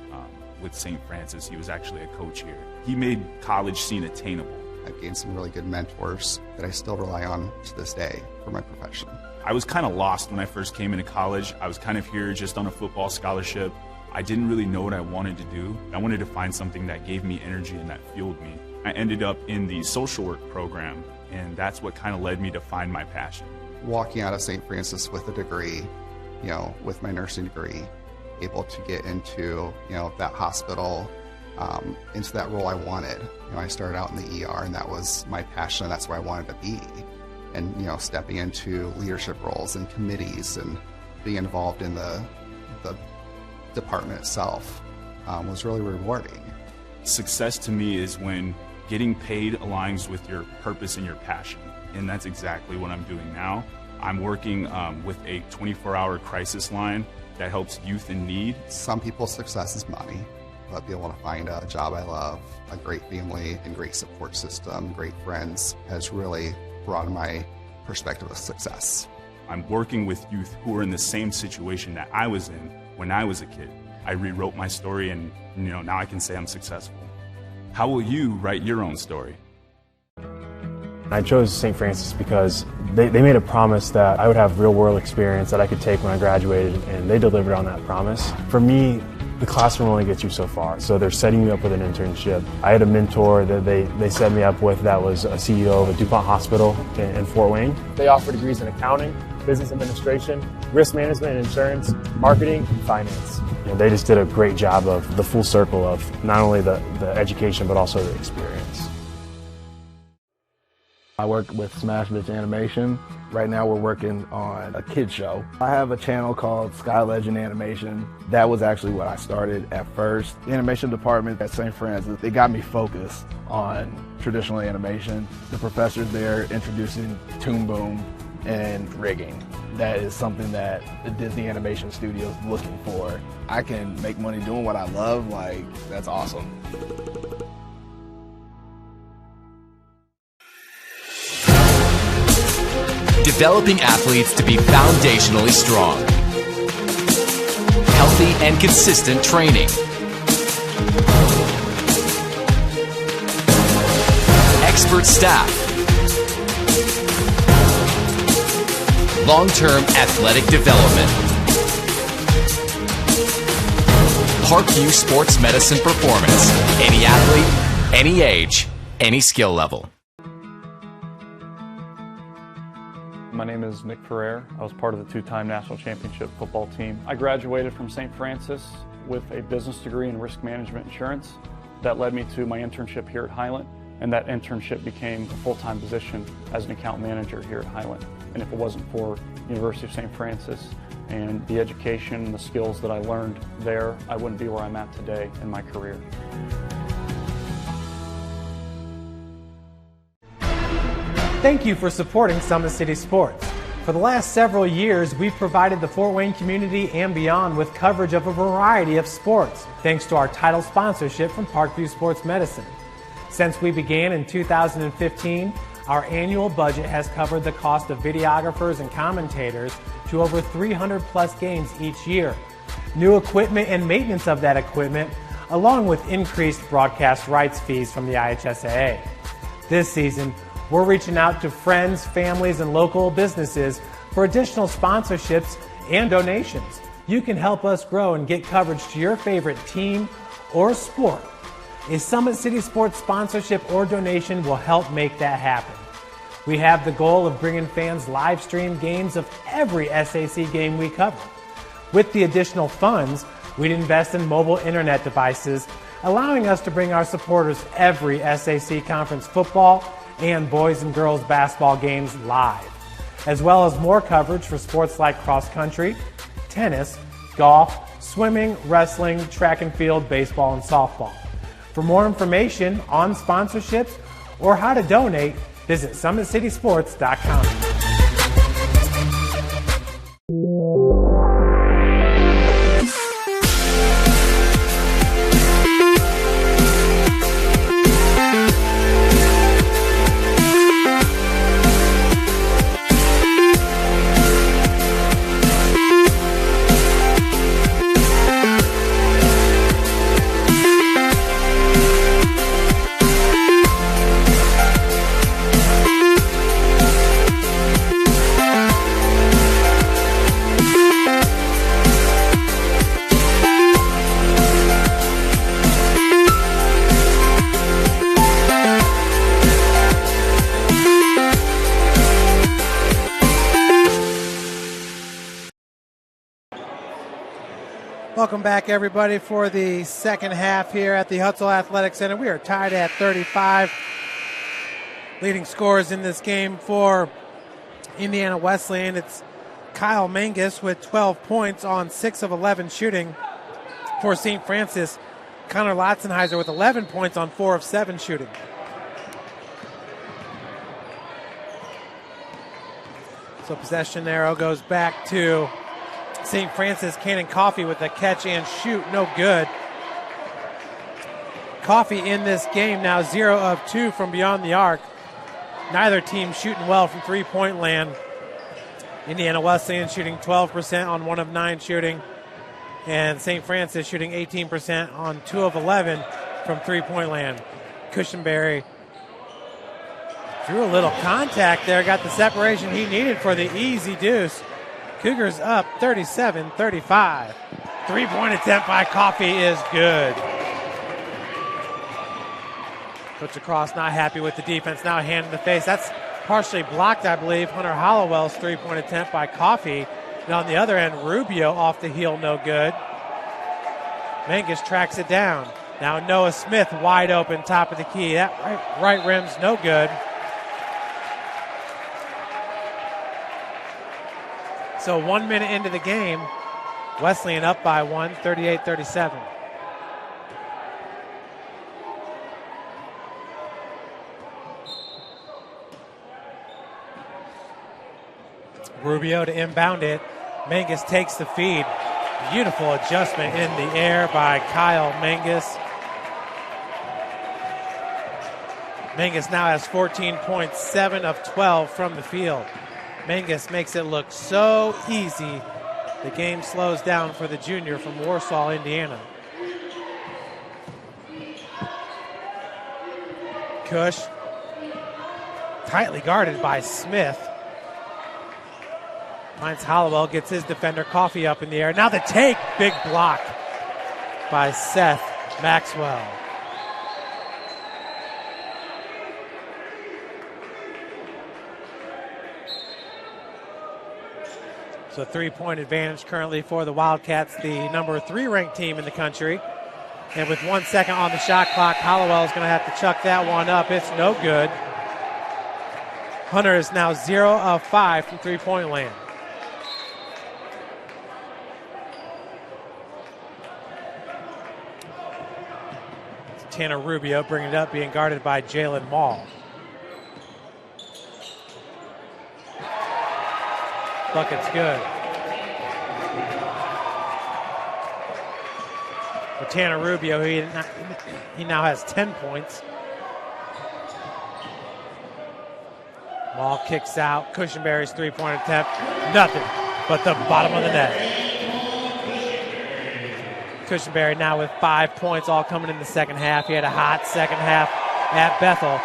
with St. Francis. He was actually a coach here. He made college seem attainable. I've gained some really good mentors that I still rely on to this day for my profession. I was kind of lost when I first came into college. I was kind of here just on a football scholarship. I didn't really know what I wanted to do. I wanted to find something that gave me energy and that fueled me. I ended up in the social work program, and that's what kind of led me to find my passion. Walking out of St. Francis with a degree, with my nursing degree, able to get into, that hospital, into that role I wanted. I started out in the ER, and that was my passion. That's where I wanted to be. And, stepping into leadership roles and committees and being involved in the department itself was really rewarding. Success to me is when getting paid aligns with your purpose and your passion. And that's exactly what I'm doing now. I'm working with a 24-hour crisis line that helps youth in need. Some people's success is money, but being able to find a job I love, a great family and great support system, great friends has really broadened my perspective of success. I'm working with youth who are in the same situation that I was in when I was a kid. I rewrote my story and now I can say I'm successful. How will you write your own story? I chose St. Francis because they made a promise that I would have real-world experience that I could take when I graduated, and they delivered on that promise. For me, the classroom only gets you so far, so they're setting you up with an internship. I had a mentor that they set me up with that was a CEO of a DuPont hospital in Fort Wayne. They offer degrees in accounting, business administration, risk management and insurance, marketing, and finance. They just did a great job of the full circle of not only the education but also the experience. I work with Smash Bitch Animation. Right now we're working on a kids show. I have a channel called Sky Legend Animation. That was actually what I started at first. The animation department at St. Francis, they got me focused on traditional animation. The professors there introducing Toon Boom and rigging. That is something that the Disney Animation Studio is looking for. I can make money doing what I love, that's awesome. Developing athletes to be foundationally strong. Healthy and consistent training. Expert staff. Long-term athletic development. Parkview Sports Medicine Performance. Any athlete, any age, any skill level. My name is Nick Ferrer. I was part of the two-time national championship football team. I graduated from St. Francis with a business degree in risk management insurance. That led me to my internship here at Highland, and that internship became a full-time position as an account manager here at Highland. And if it wasn't for University of St. Francis and the education and the skills that I learned there, I wouldn't be where I'm at today in my career. Thank you for supporting Summit City Sports. For the last several years, we've provided the Fort Wayne community and beyond with coverage of a variety of sports, thanks to our title sponsorship from Parkview Sports Medicine. Since we began in 2015, our annual budget has covered the cost of videographers and commentators to over 300 plus games each year. New equipment and maintenance of that equipment, along with increased broadcast rights fees from the IHSAA. This season, we're reaching out to friends, families, and local businesses for additional sponsorships and donations. You can help us grow and get coverage to your favorite team or sport. A Summit City Sports sponsorship or donation will help make that happen. We have the goal of bringing fans live stream games of every SAC game we cover. With the additional funds, we'd invest in mobile internet devices, allowing us to bring our supporters every SAC conference football and boys and girls basketball games live, as well as more coverage for sports like cross country, tennis, golf, swimming, wrestling, track and field, baseball, and softball. For more information on sponsorships or how to donate, visit SummitCitySports.com. Welcome back, everybody, for the second half here at the Hutzel Athletic Center. We are tied at 35. Leading scorers in this game for Indiana Wesleyan, it's Kyle Mangus with 12 points on 6 of 11 shooting. For St. Francis, Connor Lotzenheiser with 11 points on 4 of 7 shooting. So possession arrow goes back to St. Francis. Cannon Coffey with a catch and shoot, no good. Coffey in this game now 0 of 2 from beyond the arc. Neither team shooting well from three-point land. Indiana Wesleyan shooting 12% on 1 of 9 shooting, and St. Francis shooting 18% on 2 of 11 from three-point land. Cushenberry drew a little contact there, got the separation he needed for the easy deuce. Cougars up 37-35. Three-point attempt by Coffey is good. Coach Lacrosse not happy with the defense. Now a hand in the face. That's partially blocked, I believe. Hunter Hollowell's three-point attempt by Coffey. And on the other end, Rubio off the heel, no good. Mangus tracks it down. Now Noah Smith wide open, top of the key. That right rim's no good. So 1 minute into the game, Wesleyan up by 1, 38-37. Rubio to inbound it. Mangus takes the feed. Beautiful adjustment in the air by Kyle Mangus. Mangus now has 14 points, 7 of 12 from the field. Mangus makes it look so easy. The game slows down for the junior from Warsaw, Indiana. Cush, tightly guarded by Smith. Finds Hollowell, gets his defender, Coffey up in the air. Now the take, big block by Seth Maxwell. So 3-point advantage currently for the Wildcats, the number 3 ranked team in the country. And with 1 second on the shot clock, Hollowell is going to have to chuck that one up. It's no good. Hunter is now 0 of 5 from three-point land. Tanner Rubio bringing it up, being guarded by Jalen Mall. Bucket's good. For Tanner Rubio, he now has 10 points. Mall kicks out. Cushenberry's three-point attempt, nothing but the bottom of the net. Cushenberry now with 5 points, all coming in the second half. He had a hot second half at Bethel.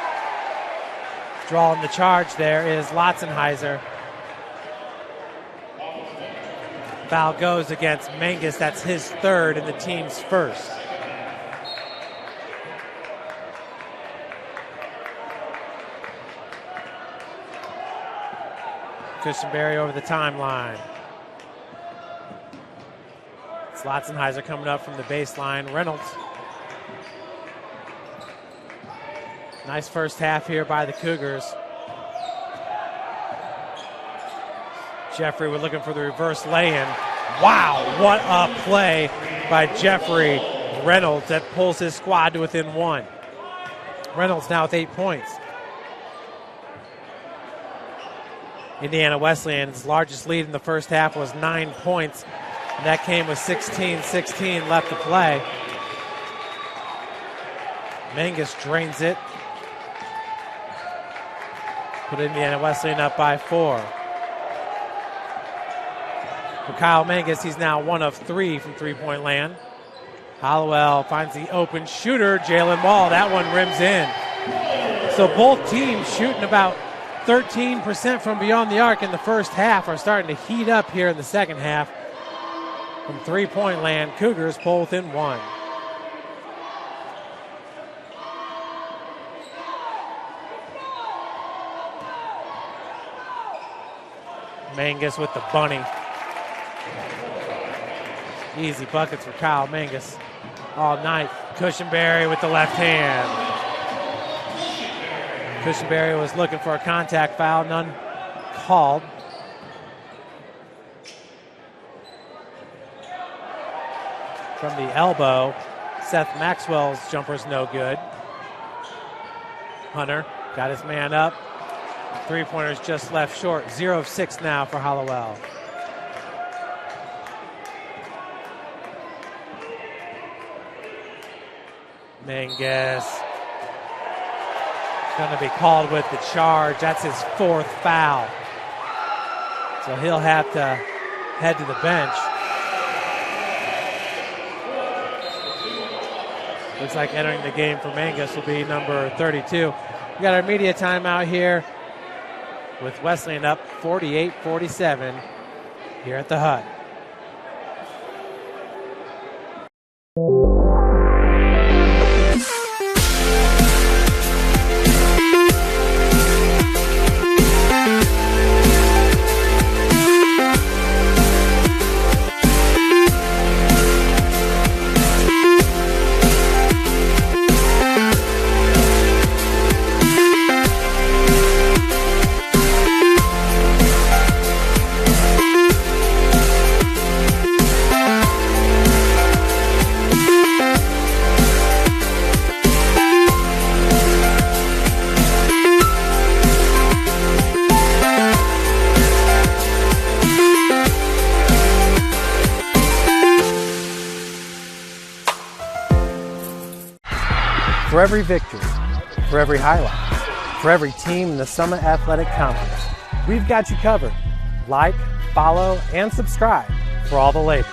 Drawing the charge there is Lotzenheiser. Foul goes against Mangus. That's his third and the team's first. Cushenberry over the timeline. It's Lotzenheiser coming up from the baseline. Reynolds. Nice first half here by the Cougars. Jeffrey, we're looking for the reverse lay-in. Wow, what a play by Jeffrey Reynolds that pulls his squad to within 1. Reynolds now with 8 points. Indiana Wesleyan's largest lead in the first half was 9 points, and that came with 16-16 left to play. Mangus drains it. Put Indiana Wesleyan up by 4. For Kyle Mangus, he's now 1 of 3 from three-point land. Hollowell finds the open shooter, Jalen Mall. That one rims in. So both teams shooting about 13% from beyond the arc in the first half are starting to heat up here in the second half. From three-point land, Cougars pull within 1. Mangus with the bunny. Easy buckets for Kyle Mangus all night. Cushenberry with the left hand. Cushenberry was looking for a contact foul, none called. From the elbow, Seth Maxwell's jumper's no good. Hunter got his man up. Three-pointers just left short. 0 of 6 now for Hollowell. Mangus going to be called with the charge. That's his 4th foul. So he'll have to head to the bench. Looks like entering the game for Mangus will be number 32. We got our media timeout here with Wesleyan up 48-47 here at the Hut. For every victory, for every highlight, for every team in the Summit Athletic Conference, we've got you covered. Like, follow, and subscribe for all the latest.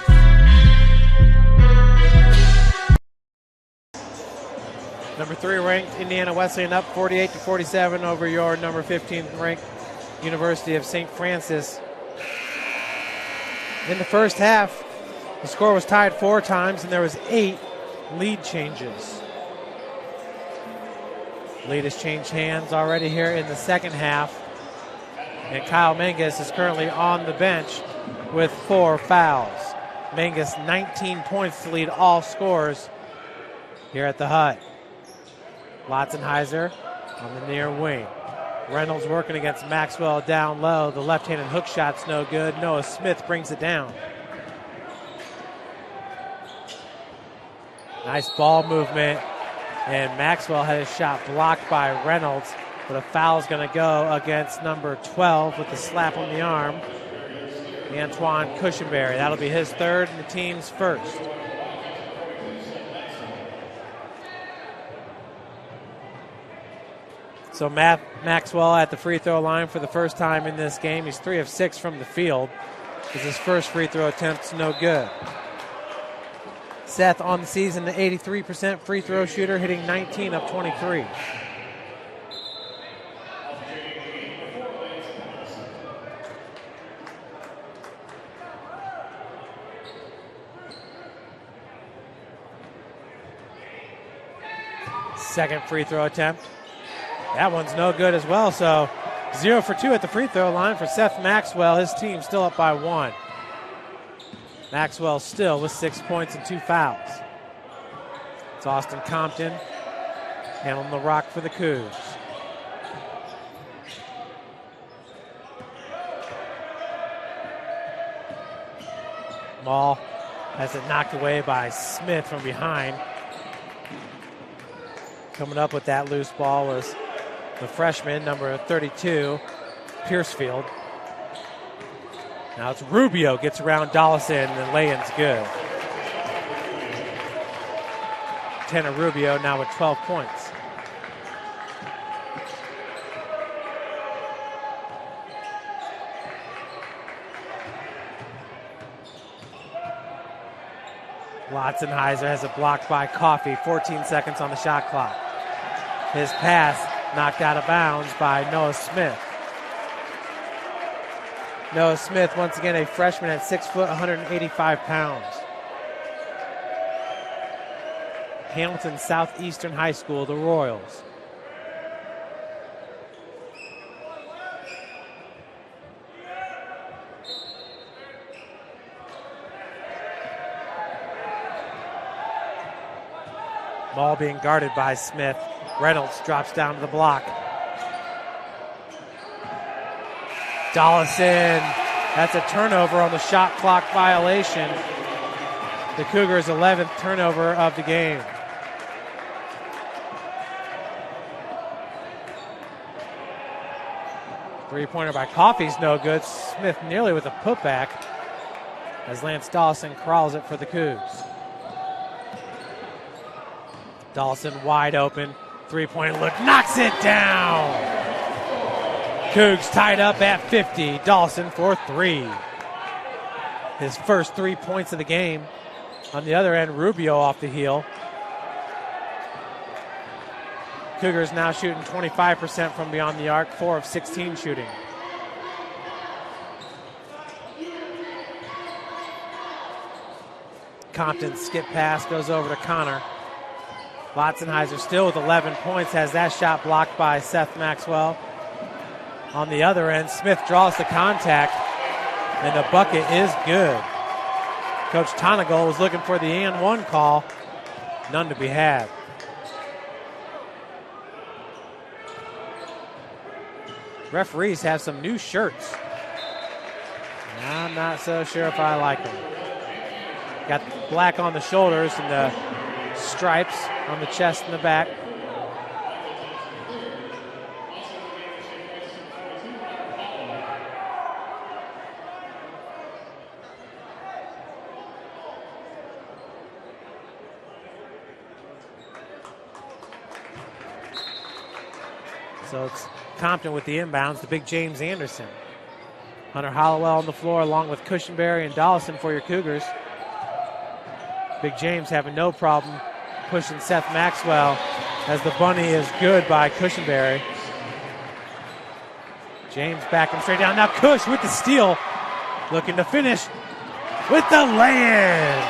Number 3 ranked Indiana Wesleyan up 48-47 over your number 15 ranked University of St. Francis. In the first half, the score was tied 4 times and there was 8 lead changes. Lead has changed hands already here in the second half. And Kyle Mangus is currently on the bench with 4 fouls. Mangus 19 points to lead all scorers here at the Hut. Lotzenheiser on the near wing. Reynolds working against Maxwell down low. The left-handed hook shot's no good. Noah Smith brings it down. Nice ball movement. And Maxwell had his shot blocked by Reynolds, but a foul's going to go against number 12 with the slap on the arm, Antoine Cushenberry. That'll be his 3rd and the team's 1st. So Maxwell at the free throw line for the first time in this game. He's 3 of 6 from the field. His first free throw attempt's no good. Seth on the season, the 83% free throw shooter, hitting 19 of 23. Second free throw attempt. That one's no good as well, so 0 for 2 at the free throw line for Seth Maxwell. His team still up by 1. Maxwell still with 6 points and 2 fouls. It's Austin Compton handling the rock for the Cougs. Ball has it knocked away by Smith from behind. Coming up with that loose ball was the freshman, number 32, Piercefield. Now it's Rubio gets around Dollison, and the lay-in's good. Tanner Rubio now with 12 points. Lotzenheiser has it blocked by Coffey. 14 seconds on the shot clock. His pass knocked out of bounds by Noah Smith. Noah Smith, once again, a freshman at 6 foot, 185 pounds. Hamilton Southeastern High School, the Royals. Ball being guarded by Smith. Reynolds drops down to the block. Dollison, that's a turnover on the shot clock violation. The Cougars' 11th turnover of the game. Three-pointer by Coffey's no good. Smith nearly with a putback as Lance Dollison crawls it for the Cougs. Dollison wide open. Three-point look, knocks it down. Cougs tied up at 50. Dollison for three. His first 3 points of the game. On the other end, Rubio off the heel. Cougars now shooting 25% from beyond the arc, 4 of 16 shooting. Compton's skip pass goes over to Connor. Lotzenheiser still with 11 points, has that shot blocked by Seth Maxwell. On the other end, Smith draws the contact, and the bucket is good. Coach Tonagel was looking for the and one call. None to be had. Referees have some new shirts. I'm not so sure if I like them. Got black on the shoulders and the stripes on the chest and the back. So it's Compton with the inbounds, the big James Anderson. Hunter Hollowell on the floor along with Cushenberry and Dollison for your Cougars. Big James having no problem pushing Seth Maxwell as the bunny is good by Cushenberry. James backing straight down. Now Cush with the steal. Looking to finish with the lay-in.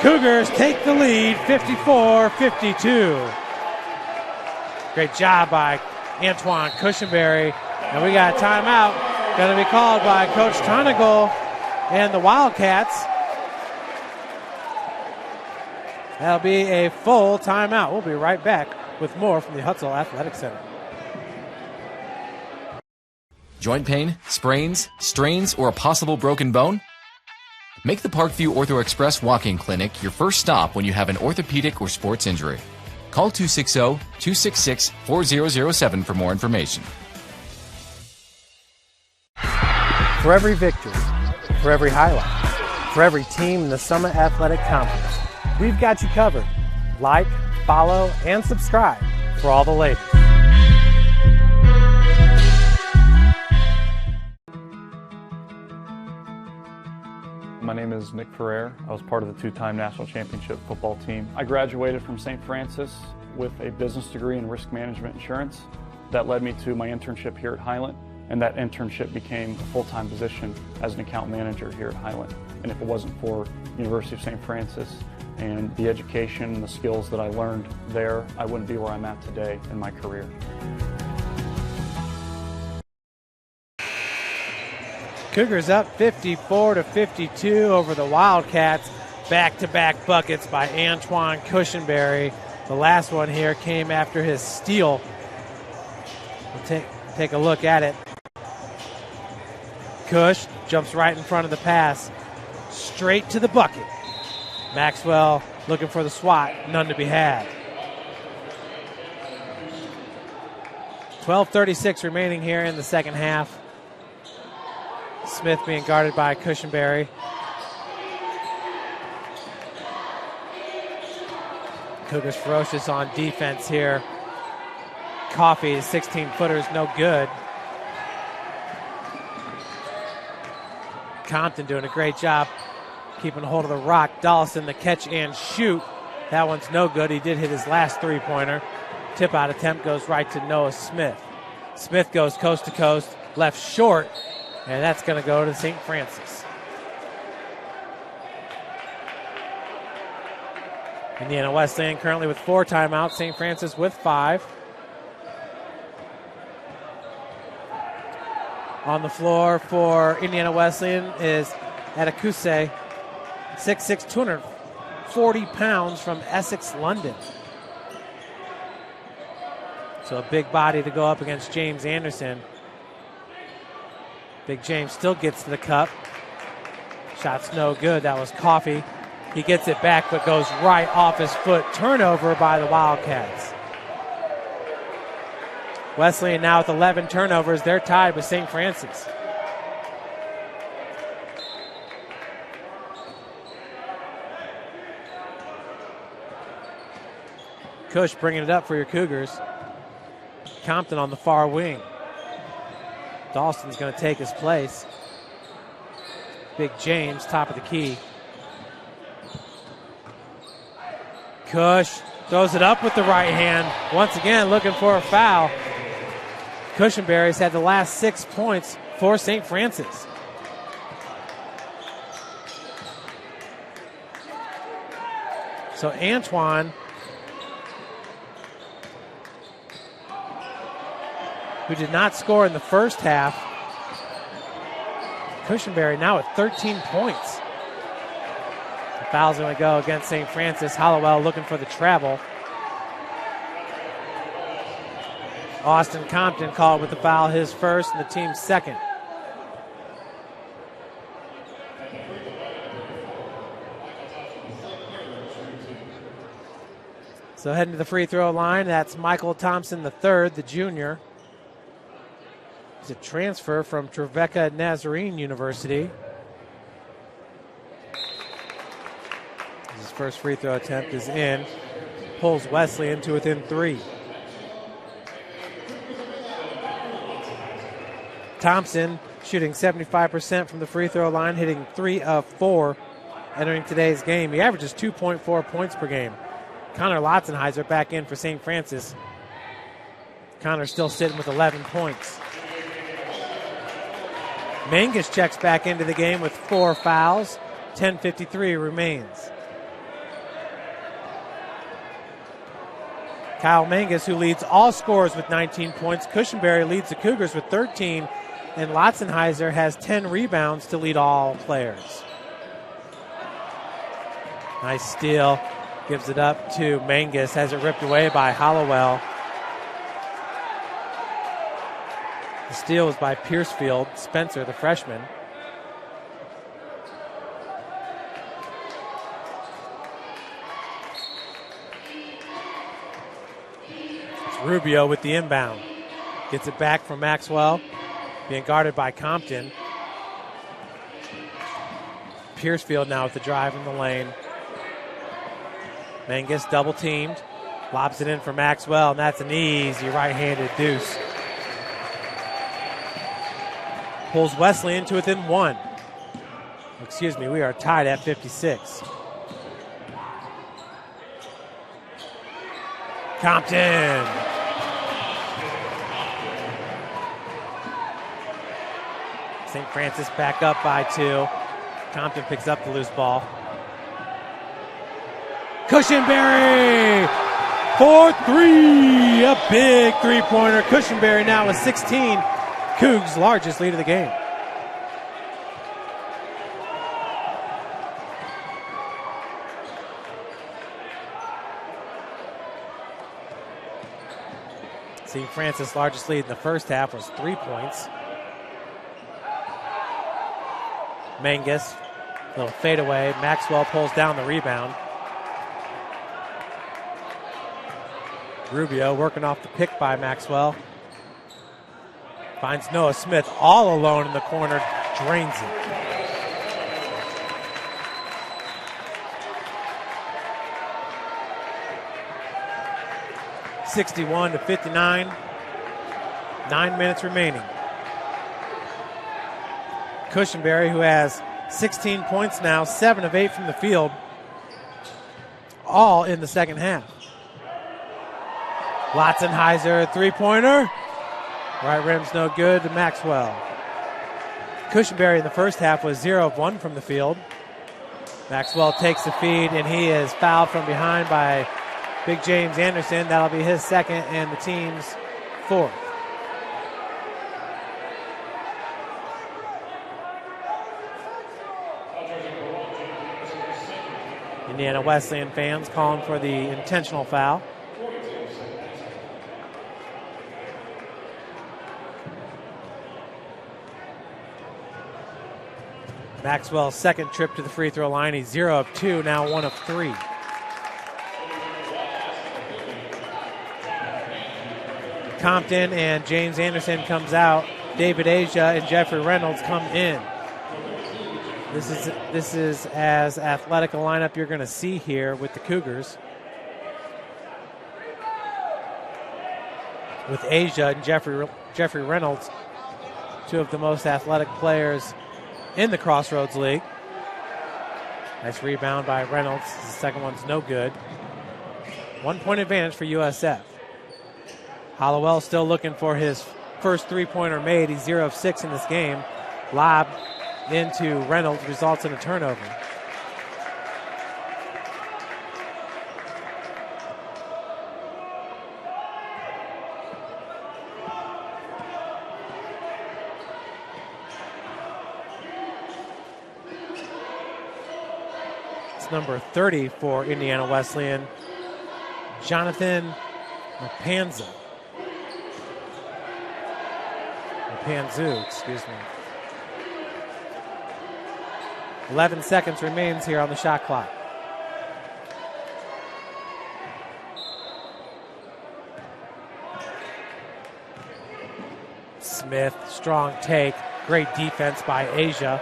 Cougars take the lead 54-52. Great job by Antoine Cushenberry. And we got a timeout going to be called by Coach Tonagel and the Wildcats. That'll be a full timeout. We'll be right back with more from the Hutzel Athletic Center. Joint pain, sprains, strains, or a possible broken bone? Make the Parkview Ortho Express walk-in clinic your first stop when you have an orthopedic or sports injury. Call 260-266-4007 for more information. For every victory, for every highlight, for every team in the Summit Athletic Conference, we've got you covered. Like, follow, and subscribe for all the latest. My name is Nick Ferrer. I was part of the two-time national championship football team. I graduated from St. Francis with a business degree in risk management insurance. That led me to my internship here at Highland, and that internship became a full-time position as an account manager here at Highland. And if it wasn't for University of St. Francis and the education and the skills that I learned there, I wouldn't be where I'm at today in my career. Cougars up 54-52 over the Wildcats. Back-to-back buckets by Antoine Cushenberry. The last one here came after his steal. We'll take a look at it. Cush jumps right in front of the pass. Straight to the bucket. Maxwell looking for the swat. None to be had. 12:36 remaining here in the second half. Smith being guarded by Cushenberry. Cougars ferocious on defense here. Coffey, 16-footer is no good. Compton doing a great job keeping hold of the rock. Dollison the catch and shoot. That one's no good. He did hit his last three-pointer. Tip-out attempt goes right to Noah Smith. Smith goes coast to coast, left short, and that's going to go to St. Francis. Indiana Wesleyan currently with 4 timeouts. St. Francis with 5. On the floor for Indiana Wesleyan is Atakuse, 6'6", 240 pounds from Essex, London. So a big body to go up against James Anderson. Big James still gets to the cup. Shot's no good. That was Coffey. He gets it back, but goes right off his foot. Turnover by the Wildcats. Wesleyan now with 11 turnovers. They're tied with St. Francis. Cush bringing it up for your Cougars. Compton on the far wing. Dalston's going to take his place. Big James, top of the key. Cush throws it up with the right hand. Once again, looking for a foul. Cushenberry's had the last 6 points for St. Francis. So Antoine, who did not score in the first half. Cushenberry now at 13 points. The foul's going to go against St. Francis. Hollowell looking for the travel. Austin Compton called with the foul, his first and the team's second. So heading to the free throw line, that's Michael Thompson III, the junior. He's a transfer from Trevecca Nazarene University. His first free throw attempt is in. Pulls Wesleyan to within 3. Thompson shooting 75% from the free throw line, hitting 3 of 4 entering today's game. He averages 2.4 points per game. Connor Lotzenheiser back in for St. Francis. Connor still sitting with 11 points. Mangus checks back into the game with 4 fouls. 10:53 remains. Kyle Mangus, who leads all scorers with 19 points. Cushenberry leads the Cougars with 13. And Lotzenheiser has 10 rebounds to lead all players. Nice steal. Gives it up to Mangus. Has it ripped away by Hollowell. The steal was by Piercefield. Spencer, the freshman. It's Rubio with the inbound. Gets it back from Maxwell. Being guarded by Compton. Piercefield now with the drive in the lane. Mangus double teamed. Lobs it in for Maxwell, and that's an easy right-handed deuce. Pulls Wesleyan to within 1. Excuse me, we are tied at 56. Compton. St. Francis back up by 2. Compton picks up the loose ball. Cushenberry for 3. A big three-pointer. Cushenberry now with 16. Cougs' largest lead of the game. St. Francis' largest lead in the first half was 3 points. Mangus, little fadeaway. Maxwell pulls down the rebound. Rubio working off the pick by Maxwell. Finds Noah Smith all alone in the corner. Drains it. (61-59). 9 minutes remaining. Cushenberry, who has 16 points now, 7 of 8 from the field, all in the second half. Lotzenheiser, three-pointer. Right rim's no good to Maxwell. Cushenberry in the first half was 0 of 1 from the field. Maxwell takes the feed, and he is fouled from behind by Big James Anderson. That'll be his second and the team's 4th. Indiana Wesleyan fans calling for the intentional foul. Maxwell's second trip to the free throw line. He's 0 of 2, now 1 of 3. Compton and James Anderson comes out. David Asia and Jeffrey Reynolds come in. This is as athletic a lineup you're going to see here with the Cougars. With Asia and Jeffrey Reynolds, two of the most athletic players in the Crossroads League. Nice rebound by Reynolds. The second one's no good. 1 point advantage for USF. Hollowell still looking for his first three-pointer made. He's 0 of 6 in this game. Lob into Reynolds results in a turnover. It's number 30 for Indiana Wesleyan, Jonathan Panzu, excuse me. 11 seconds remains here on the shot clock. Smith, strong take, great defense by Asia.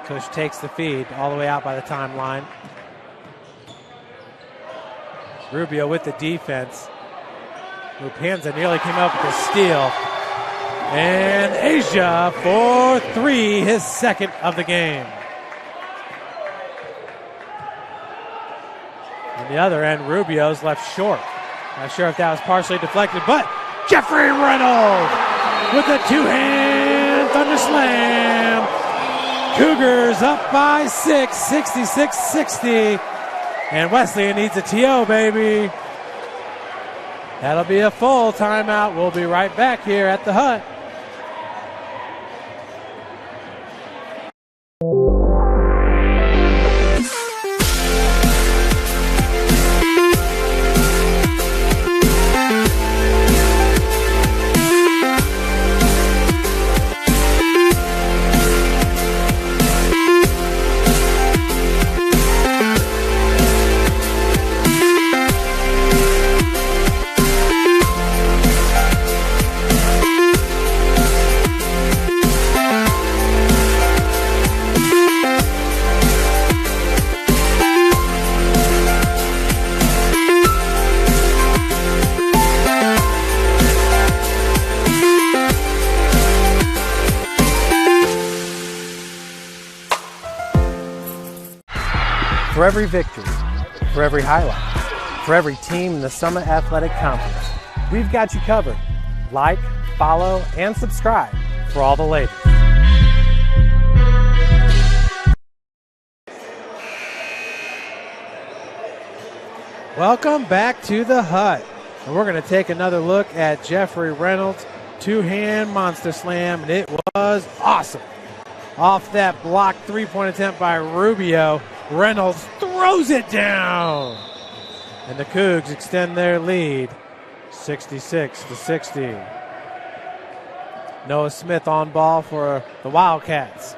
Kush takes the feed all the way out by the timeline. Rubio with the defense. Lupanza nearly came up with a steal. And Asia for 3, his second of the game. On the other end, Rubio's left short. Not sure if that was partially deflected, but Jeffrey Reynolds with a two-hand thunder slam. Cougars up by 6, 66-60. And Wesleyan needs a TO, baby. That'll be a full timeout. We'll be right back here at the Hut. For every victory, for every highlight, for every team in the Summit Athletic Conference, we've got you covered. Like, follow, and subscribe for all the latest. Welcome back to the Hut. And we're going to take another look at Jeffrey Reynolds' two-hand monster slam, and it was awesome. Off that blocked three-point attempt by Rubio, Reynolds throws it down. And the Cougs extend their lead, 66-60. Noah Smith on ball for the Wildcats.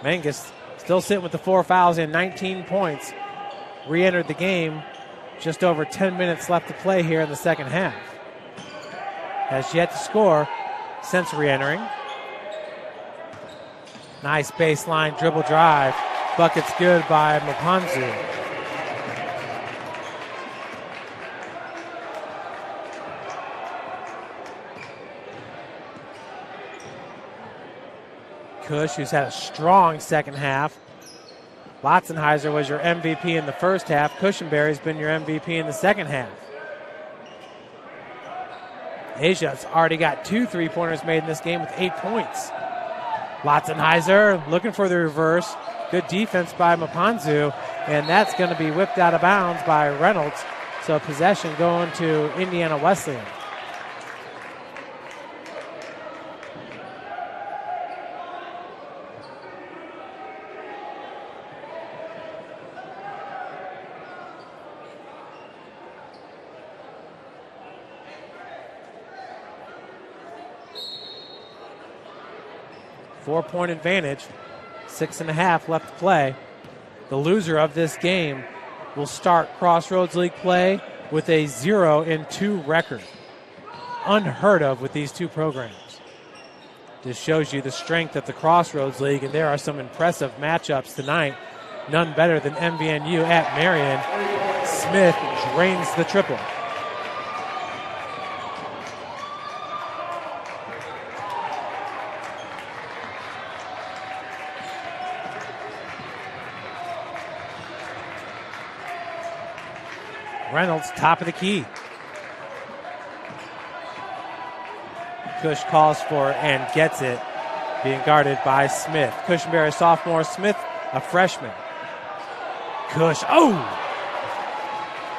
Mangus still sitting with the 4 fouls and 19 points. Re-entered the game. Just over 10 minutes left to play here in the second half. Has yet to score since re-entering. Nice baseline dribble drive. Bucket's good by Mapanzu. Kush, who's had a strong second half. Lotzenheiser was your MVP in the first half. Cushenberry's been your MVP in the second half. Asia's already got 2 3-pointers made in this game with 8 points. Lotzenheiser looking for the reverse. Good defense by Mapanzu, and that's going to be whipped out of bounds by Reynolds. So possession going to Indiana Wesleyan. 4-point advantage. 6.5 left to play. The loser of this game will start Crossroads League play with a 0-2 record. Unheard of with these two programs. This shows you the strength of the Crossroads League, and there are some impressive matchups tonight. None better than MVNU at Marion. Smith drains the triple. Reynolds, top of the key. Cush calls for and gets it, being guarded by Smith. Cushenberry, sophomore. Smith, a freshman. Cush,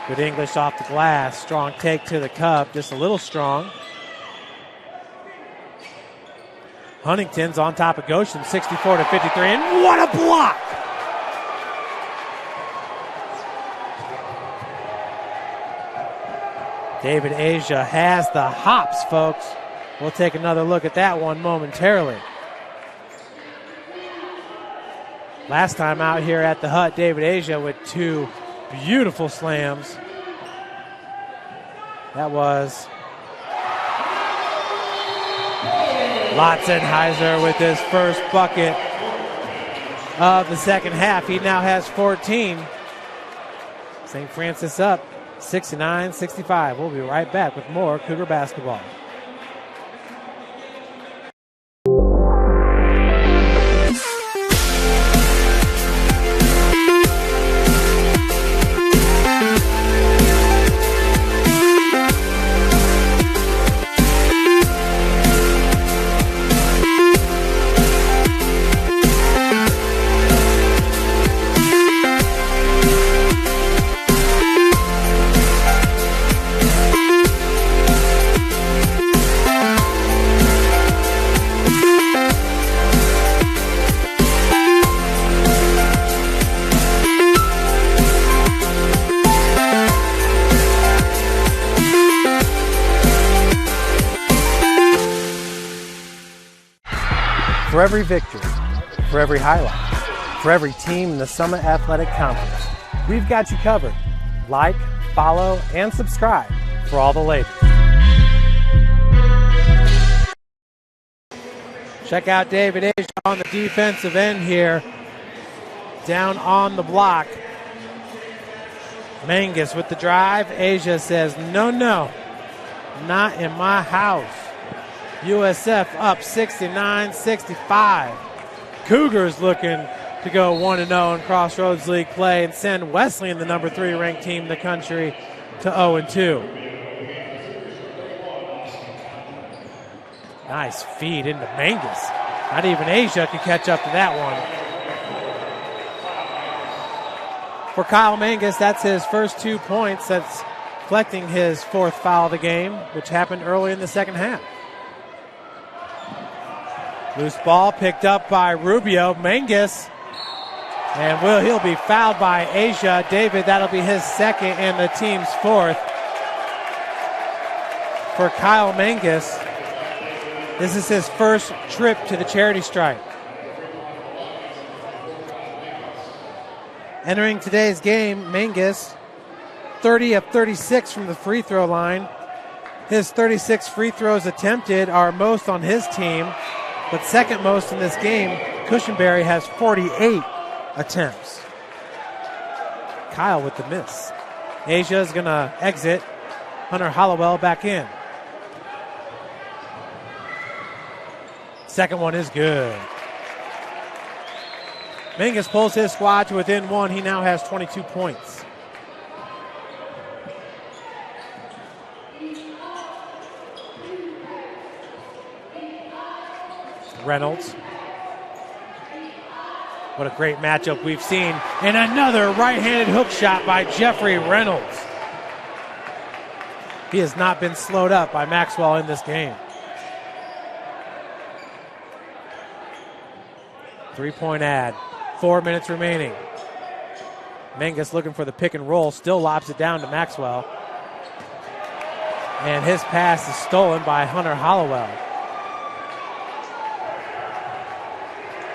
good English off the glass. Strong take to the cup, just a little strong. Huntington's on top of Goshen, 64-53, and what a block! David Asia has the hops, folks. We'll take another look at that one momentarily. Last time out here at the hut, David Asia with two beautiful slams. That was Lotzenheiser with his first bucket of the second half. He now has 14. St. Francis up 69-65. We'll be right back with more Cougar basketball. For every victory, for every highlight, for every team in the Summit Athletic Conference, we've got you covered. Like, follow, and subscribe for all the latest. Check out David Asia on the defensive end here. Down on the block. Mangus with the drive. Asia says, no, not in my house. USF up 69-65. Cougars looking to go 1-0 in Crossroads League play and send Wesleyan, the number 3 ranked team in the country, to 0-2. Nice feed into Mangus. Not even Asia could catch up to that one. For Kyle Mangus, that's his first 2 points. That's collecting his 4th foul of the game, which happened early in the second half. Loose ball picked up by Rubio. Mangus. And he'll be fouled by Asia. David, that'll be his second and the team's 4th. For Kyle Mangus, this is his first trip to the charity stripe. Entering today's game, Mangus, 30 of 36 from the free throw line. His 36 free throws attempted are most on his team. But second most in this game, Cushenberry has 48 attempts. Kyle with the miss. Asia is going to exit. Hunter Hollowell back in. Second one is good. Mangus pulls his squad to within 1. He now has 22 points. Reynolds. What a great matchup we've seen. And another right-handed hook shot by Jeffrey Reynolds. He has not been slowed up by Maxwell in this game. 3-point ad. 4 minutes remaining. Mangus looking for the pick and roll. Still lobs it down to Maxwell. And his pass is stolen by Hunter Hollowell.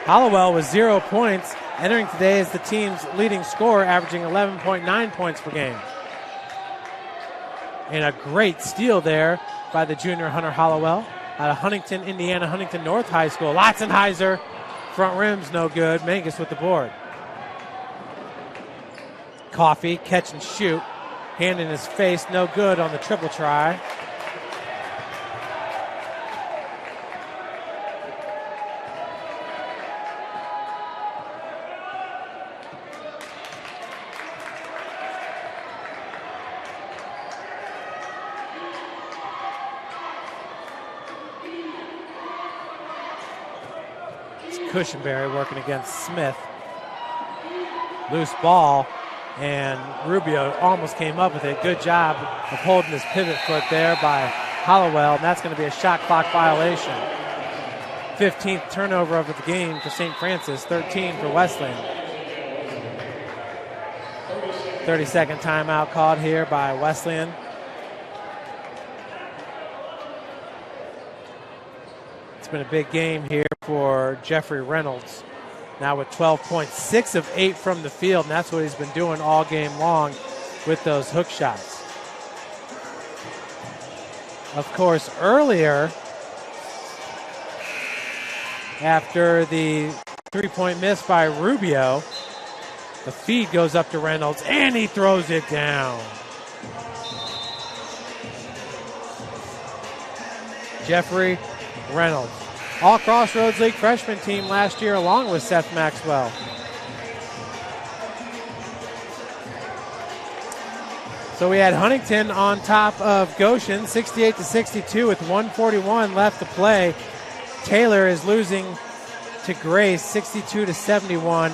Hollowell with 0 points, entering today as the team's leading scorer, averaging 11.9 points per game. And a great steal there by the junior Hunter Hollowell out of Huntington, Indiana, Huntington North High School. Latzenheiser, front rim's no good. Mangus with the board. Coffee, catch and shoot. Hand in his face, no good on the triple try. Cushenberry working against Smith. Loose ball, and Rubio almost came up with it. Good job of holding his pivot foot there by Hollowell, and that's going to be a shot clock violation. 15th turnover of the game for St. Francis, 13 for Wesleyan. 30-second timeout called here by Wesleyan. It's been a big game here for Jeffrey Reynolds. Now with 12 points, 6 of 8 from the field, and that's what he's been doing all game long with those hook shots. Of course, earlier, after the three-point miss by Rubio, the feed goes up to Reynolds, and he throws it down. Jeffrey Reynolds. All Crossroads League freshman team last year along with Seth Maxwell. So we had Huntington on top of Goshen, 68-62 with 1:41 left to play. Taylor is losing to Grace, 62-71,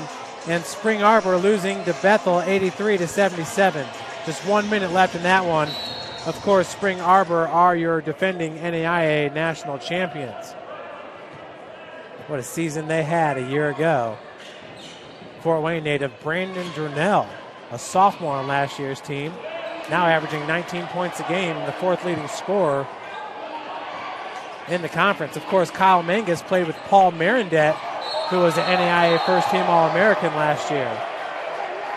and Spring Arbor losing to Bethel, 83-77. Just 1 minute left in that one. Of course, Spring Arbor are your defending NAIA national champions. What a season they had a year ago. Fort Wayne native Brandon Drunell, a sophomore on last year's team, now averaging 19 points a game, the fourth leading scorer in the conference. Of course, Kyle Mangus played with Paul Marindet, who was an NAIA first-team All-American last year.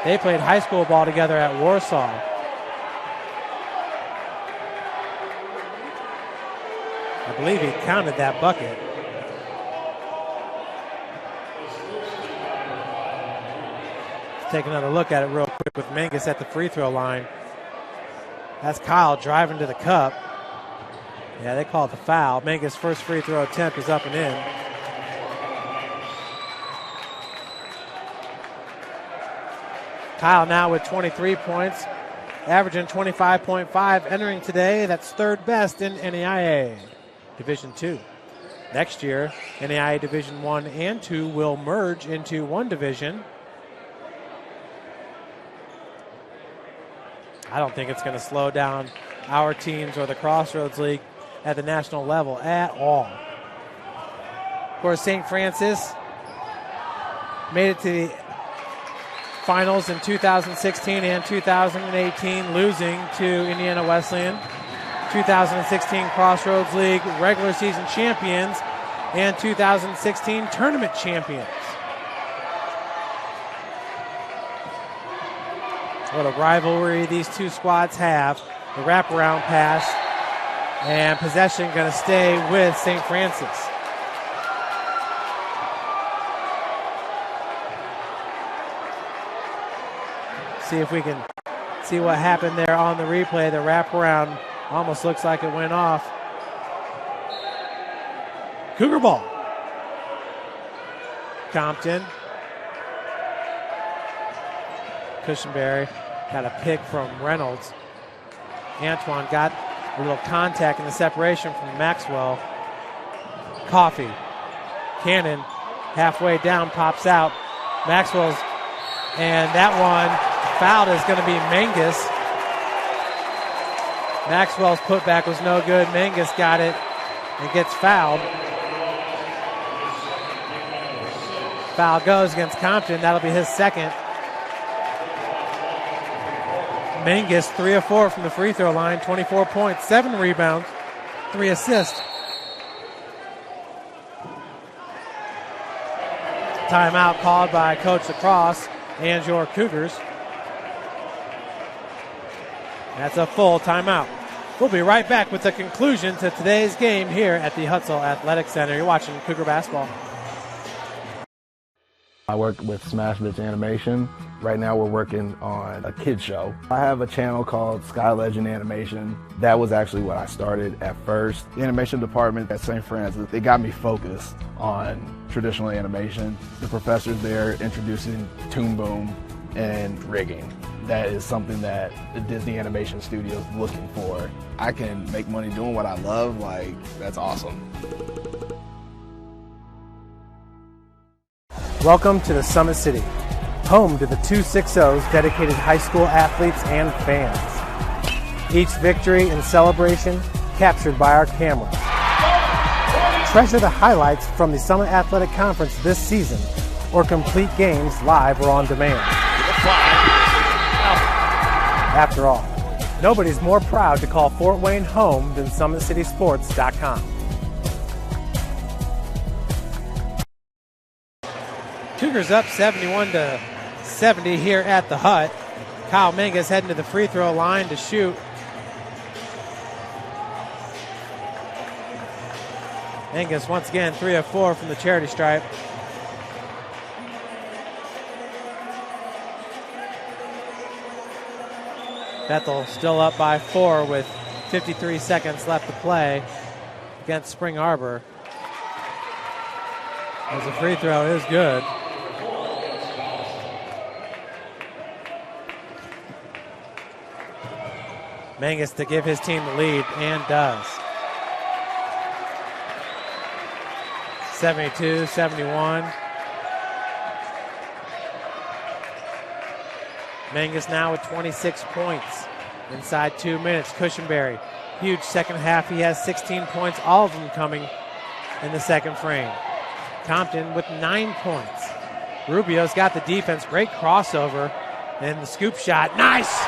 They played high school ball together at Warsaw. I believe he counted that bucket. Take another look at it real quick with Mangus at the free throw line. That's Kyle driving to the cup. Yeah, they call it the foul. Mangus' first free throw attempt is up and in. Kyle now with 23 points, averaging 25.5, entering today. That's third best in NAIA Division II. Next year, NAIA Division I and II will merge into one division. I don't think it's going to slow down our teams or the Crossroads League at the national level at all. Of course, St. Francis made it to the finals in 2016 and 2018, losing to Indiana Wesleyan. 2016 Crossroads League regular season champions and 2016 tournament champions. What a rivalry these two squads have. The wraparound pass and possession going to stay with St. Francis. See if we can see what happened there on the replay. The wraparound almost looks like it went off. Cougar ball. Compton. Cushenberry got a pick from Reynolds. Antoine got a little contact in the separation from Maxwell. Coffee. Cannon halfway down, pops out. Maxwell's, and that one fouled is going to be Mangus. Maxwell's putback was no good. Mangus got it and gets fouled. Foul goes against Compton. That'll be his second. Mangus, 3 of 4 from the free throw line, 24 points, 7 rebounds, 3 assists. Timeout called by Coach Lacrosse and your Cougars. That's a full timeout. We'll be right back with the conclusion to today's game here at the Hutzel Athletic Center. You're watching Cougar basketball. I work with Smash Bitch Animation. Right now we're working on a kid show. I have a channel called Sky Legend Animation. That was actually what I started at first. The animation department at St. Francis, they got me focused on traditional animation. The professors there introducing Toon Boom and rigging. That is something that the Disney Animation Studio is looking for. I can make money doing what I love, like, that's awesome. Welcome to the Summit City, home to the 260's dedicated high school athletes and fans. Each victory and celebration captured by our camera. Treasure the highlights from the Summit Athletic Conference this season, or complete games live or on demand. After all, nobody's more proud to call Fort Wayne home than SummitCitySports.com. Cougars up 71-70 here at the Hut. Kyle Mangus heading to the free throw line to shoot. Mangus once again 3 of 4 from the charity stripe. Bethel still up by 4 with 53 seconds left to play against Spring Arbor. As the free throw is good. Mangus to give his team the lead, and does. 72-71. Mangus now with 26 points inside 2 minutes. Cushenberry, huge second half. He has 16 points, all of them coming in the second frame. Compton with 9 points. Rubio's got the defense. Great crossover. And the scoop shot. Nice!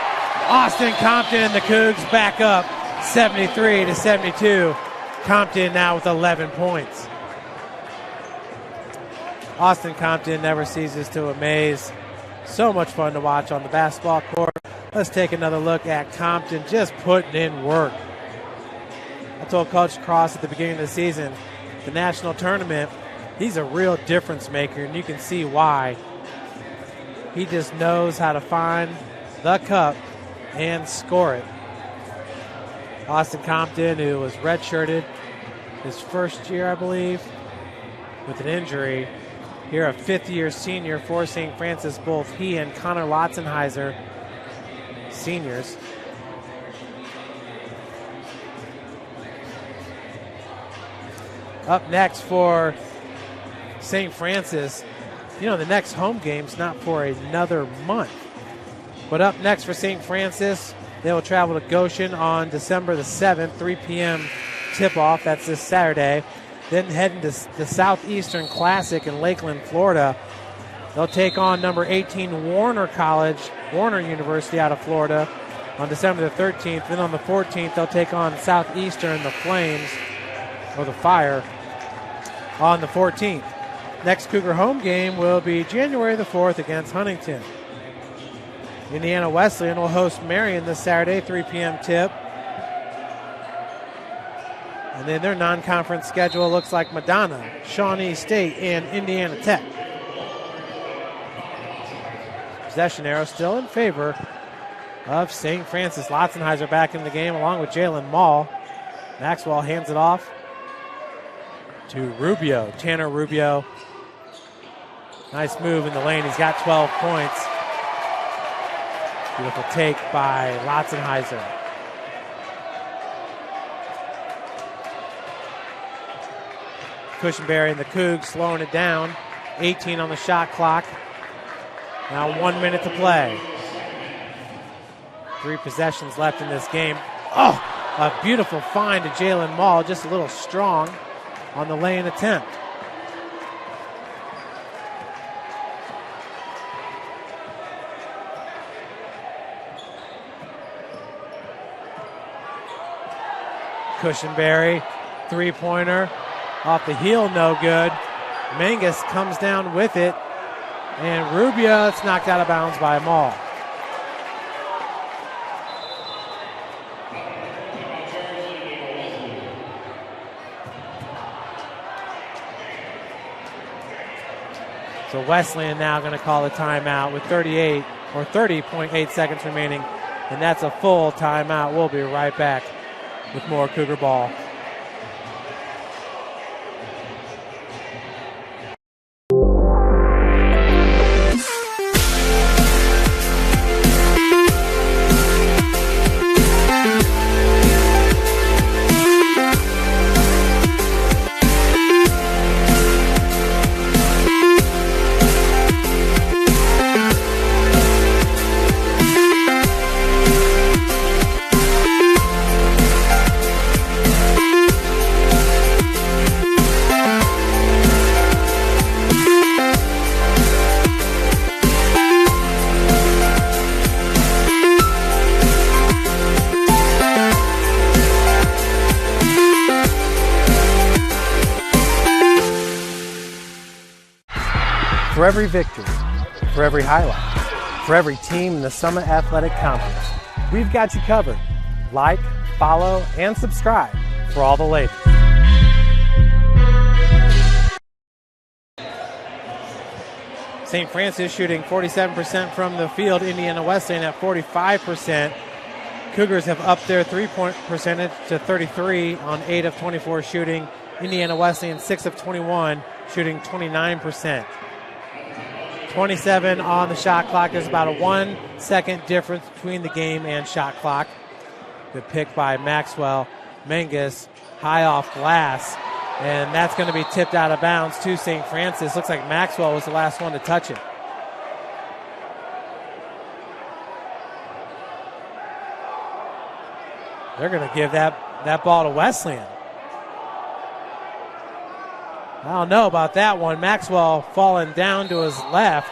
Austin Compton and the Cougs back up 73-72. Compton now with 11 points. Austin Compton never ceases to amaze. So much fun to watch on the basketball court. Let's take another look at Compton just putting in work. I told Coach Cross at the beginning of the season, the national tournament, he's a real difference maker, and you can see why. He just knows how to find the cup and score it. Austin Compton, who was redshirted his first year, I believe, with an injury. Here, a fifth-year senior for St. Francis, both he and Connor Lotzenheiser, seniors. Up next for St. Francis, you know, the next home game's not for another month. But up next for St. Francis, they will travel to Goshen on December the 7th, 3 p.m. tip-off. That's this Saturday. Then heading to the Southeastern Classic in Lakeland, Florida. They'll take on number 18 Warner University out of Florida on December the 13th. Then on the 14th, they'll take on Southeastern, the Flames, or the Fire, on the 14th. Next Cougar home game will be January the 4th against Huntington. Indiana Wesleyan will host Marion this Saturday, 3 p.m. tip. And then their non-conference schedule looks like Madonna, Shawnee State, and Indiana Tech. Possession arrow still in favor of St. Francis. Lotzenheiser back in the game along with Jalen Mall. Maxwell hands it off to Rubio. Tanner Rubio. Nice move in the lane. He's got 12 points. Beautiful take by Lotzenheiser. Cushenberry and the Cougs slowing it down. 18 on the shot clock. Now 1 minute to play. 3 possessions left in this game. Oh, a beautiful find to Jalen Mall. Just a little strong on the lay-in attempt. Cushenberry, three-pointer. Off the heel, no good. Mangus comes down with it, and Rubio, it's knocked out of bounds by Maul. So Wesleyan now going to call a timeout with 30.8 seconds remaining, and that's a full timeout. We'll be right back with more Cougar ball. For every victory, for every highlight, for every team in the Summit Athletic Conference, we've got you covered. Like, follow, and subscribe for all the latest. St. Francis shooting 47% from the field. Indiana Wesleyan at 45%. Cougars have upped their three-point percentage to 33 on 8 of 24 shooting. Indiana Wesleyan 6 of 21 shooting 29%. 27 on the shot clock. There's about a 1 second difference between the game and shot clock. Good pick by Maxwell. Mangus high off glass, and that's going to be tipped out of bounds to St. Francis. Looks like Maxwell was the last one to touch it. They're going to give that ball to Wesleyan. I don't know about that one. Maxwell falling down to his left.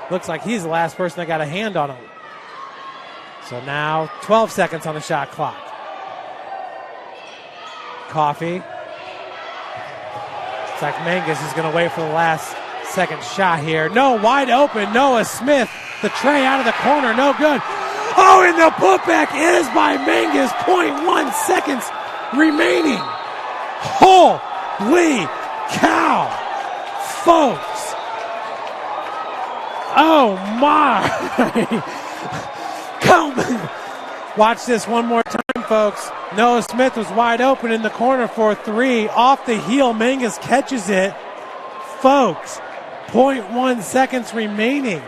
Looks like he's the last person that got a hand on him. So now 12 seconds on the shot clock. Coffee. Looks like Mangus is going to wait for the last second shot here. No, wide open. Noah Smith. The tray out of the corner. No good. Oh, and the putback is by Mangus. 0.1 seconds remaining. Holy cow, folks. Oh my. Come. Watch this one more time, folks. Noah Smith was wide open in the corner for 3. Off the heel, Mangus catches it. Folks, 0.1 seconds remaining.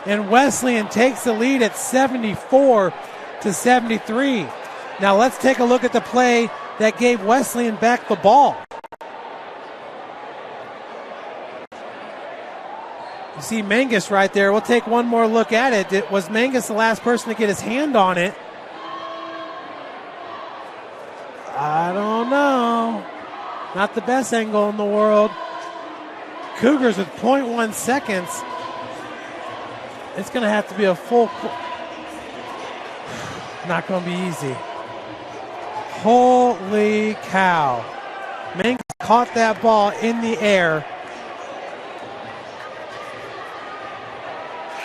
And Wesleyan takes the lead at 74-73. Now let's take a look at the play that gave Wesleyan back the ball. You see Mangus right there. We'll take one more look at it. Was Mangus the last person to get his hand on it? I don't know. Not the best angle in the world. Cougars with 0.1 seconds. It's going to have to be a full... Not going to be easy. Holy cow. Mangus caught that ball in the air.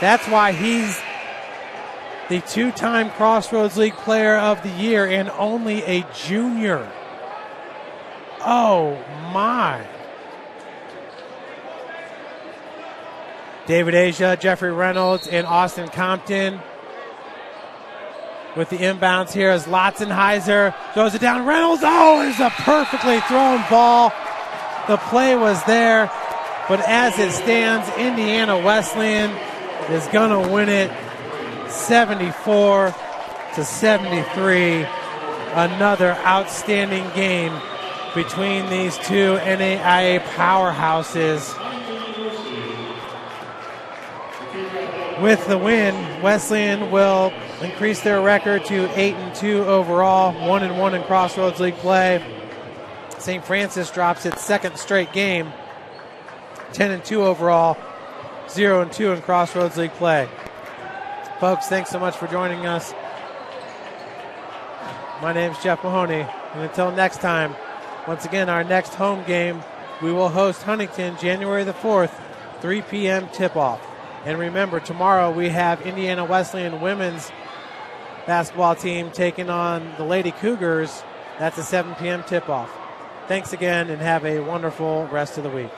That's why he's the 2-time Crossroads League Player of the Year and only a junior. Oh, my. David Asia, Jeffrey Reynolds, and Austin Compton with the inbounds here as Lotzenheiser throws it down. Reynolds, oh, it's a perfectly thrown ball. The play was there, but as it stands, Indiana Wesleyan is going to win it 74-73. Another outstanding game between these two NAIA powerhouses. With the win, Wesleyan will increase their record to 8-2 overall, 1-1 in Crossroads League play. St. Francis drops its second straight game, 10-2 overall, 0-2 in Crossroads League play. Folks, thanks so much for joining us. My name's Jeff Mahoney, and until next time, once again, our next home game we will host Huntington January the 4th, 3 p.m. tip-off. And remember, tomorrow we have Indiana Wesleyan women's basketball team taking on the Lady Cougars. That's a 7 p.m. tip-off. Thanks again, and have a wonderful rest of the week.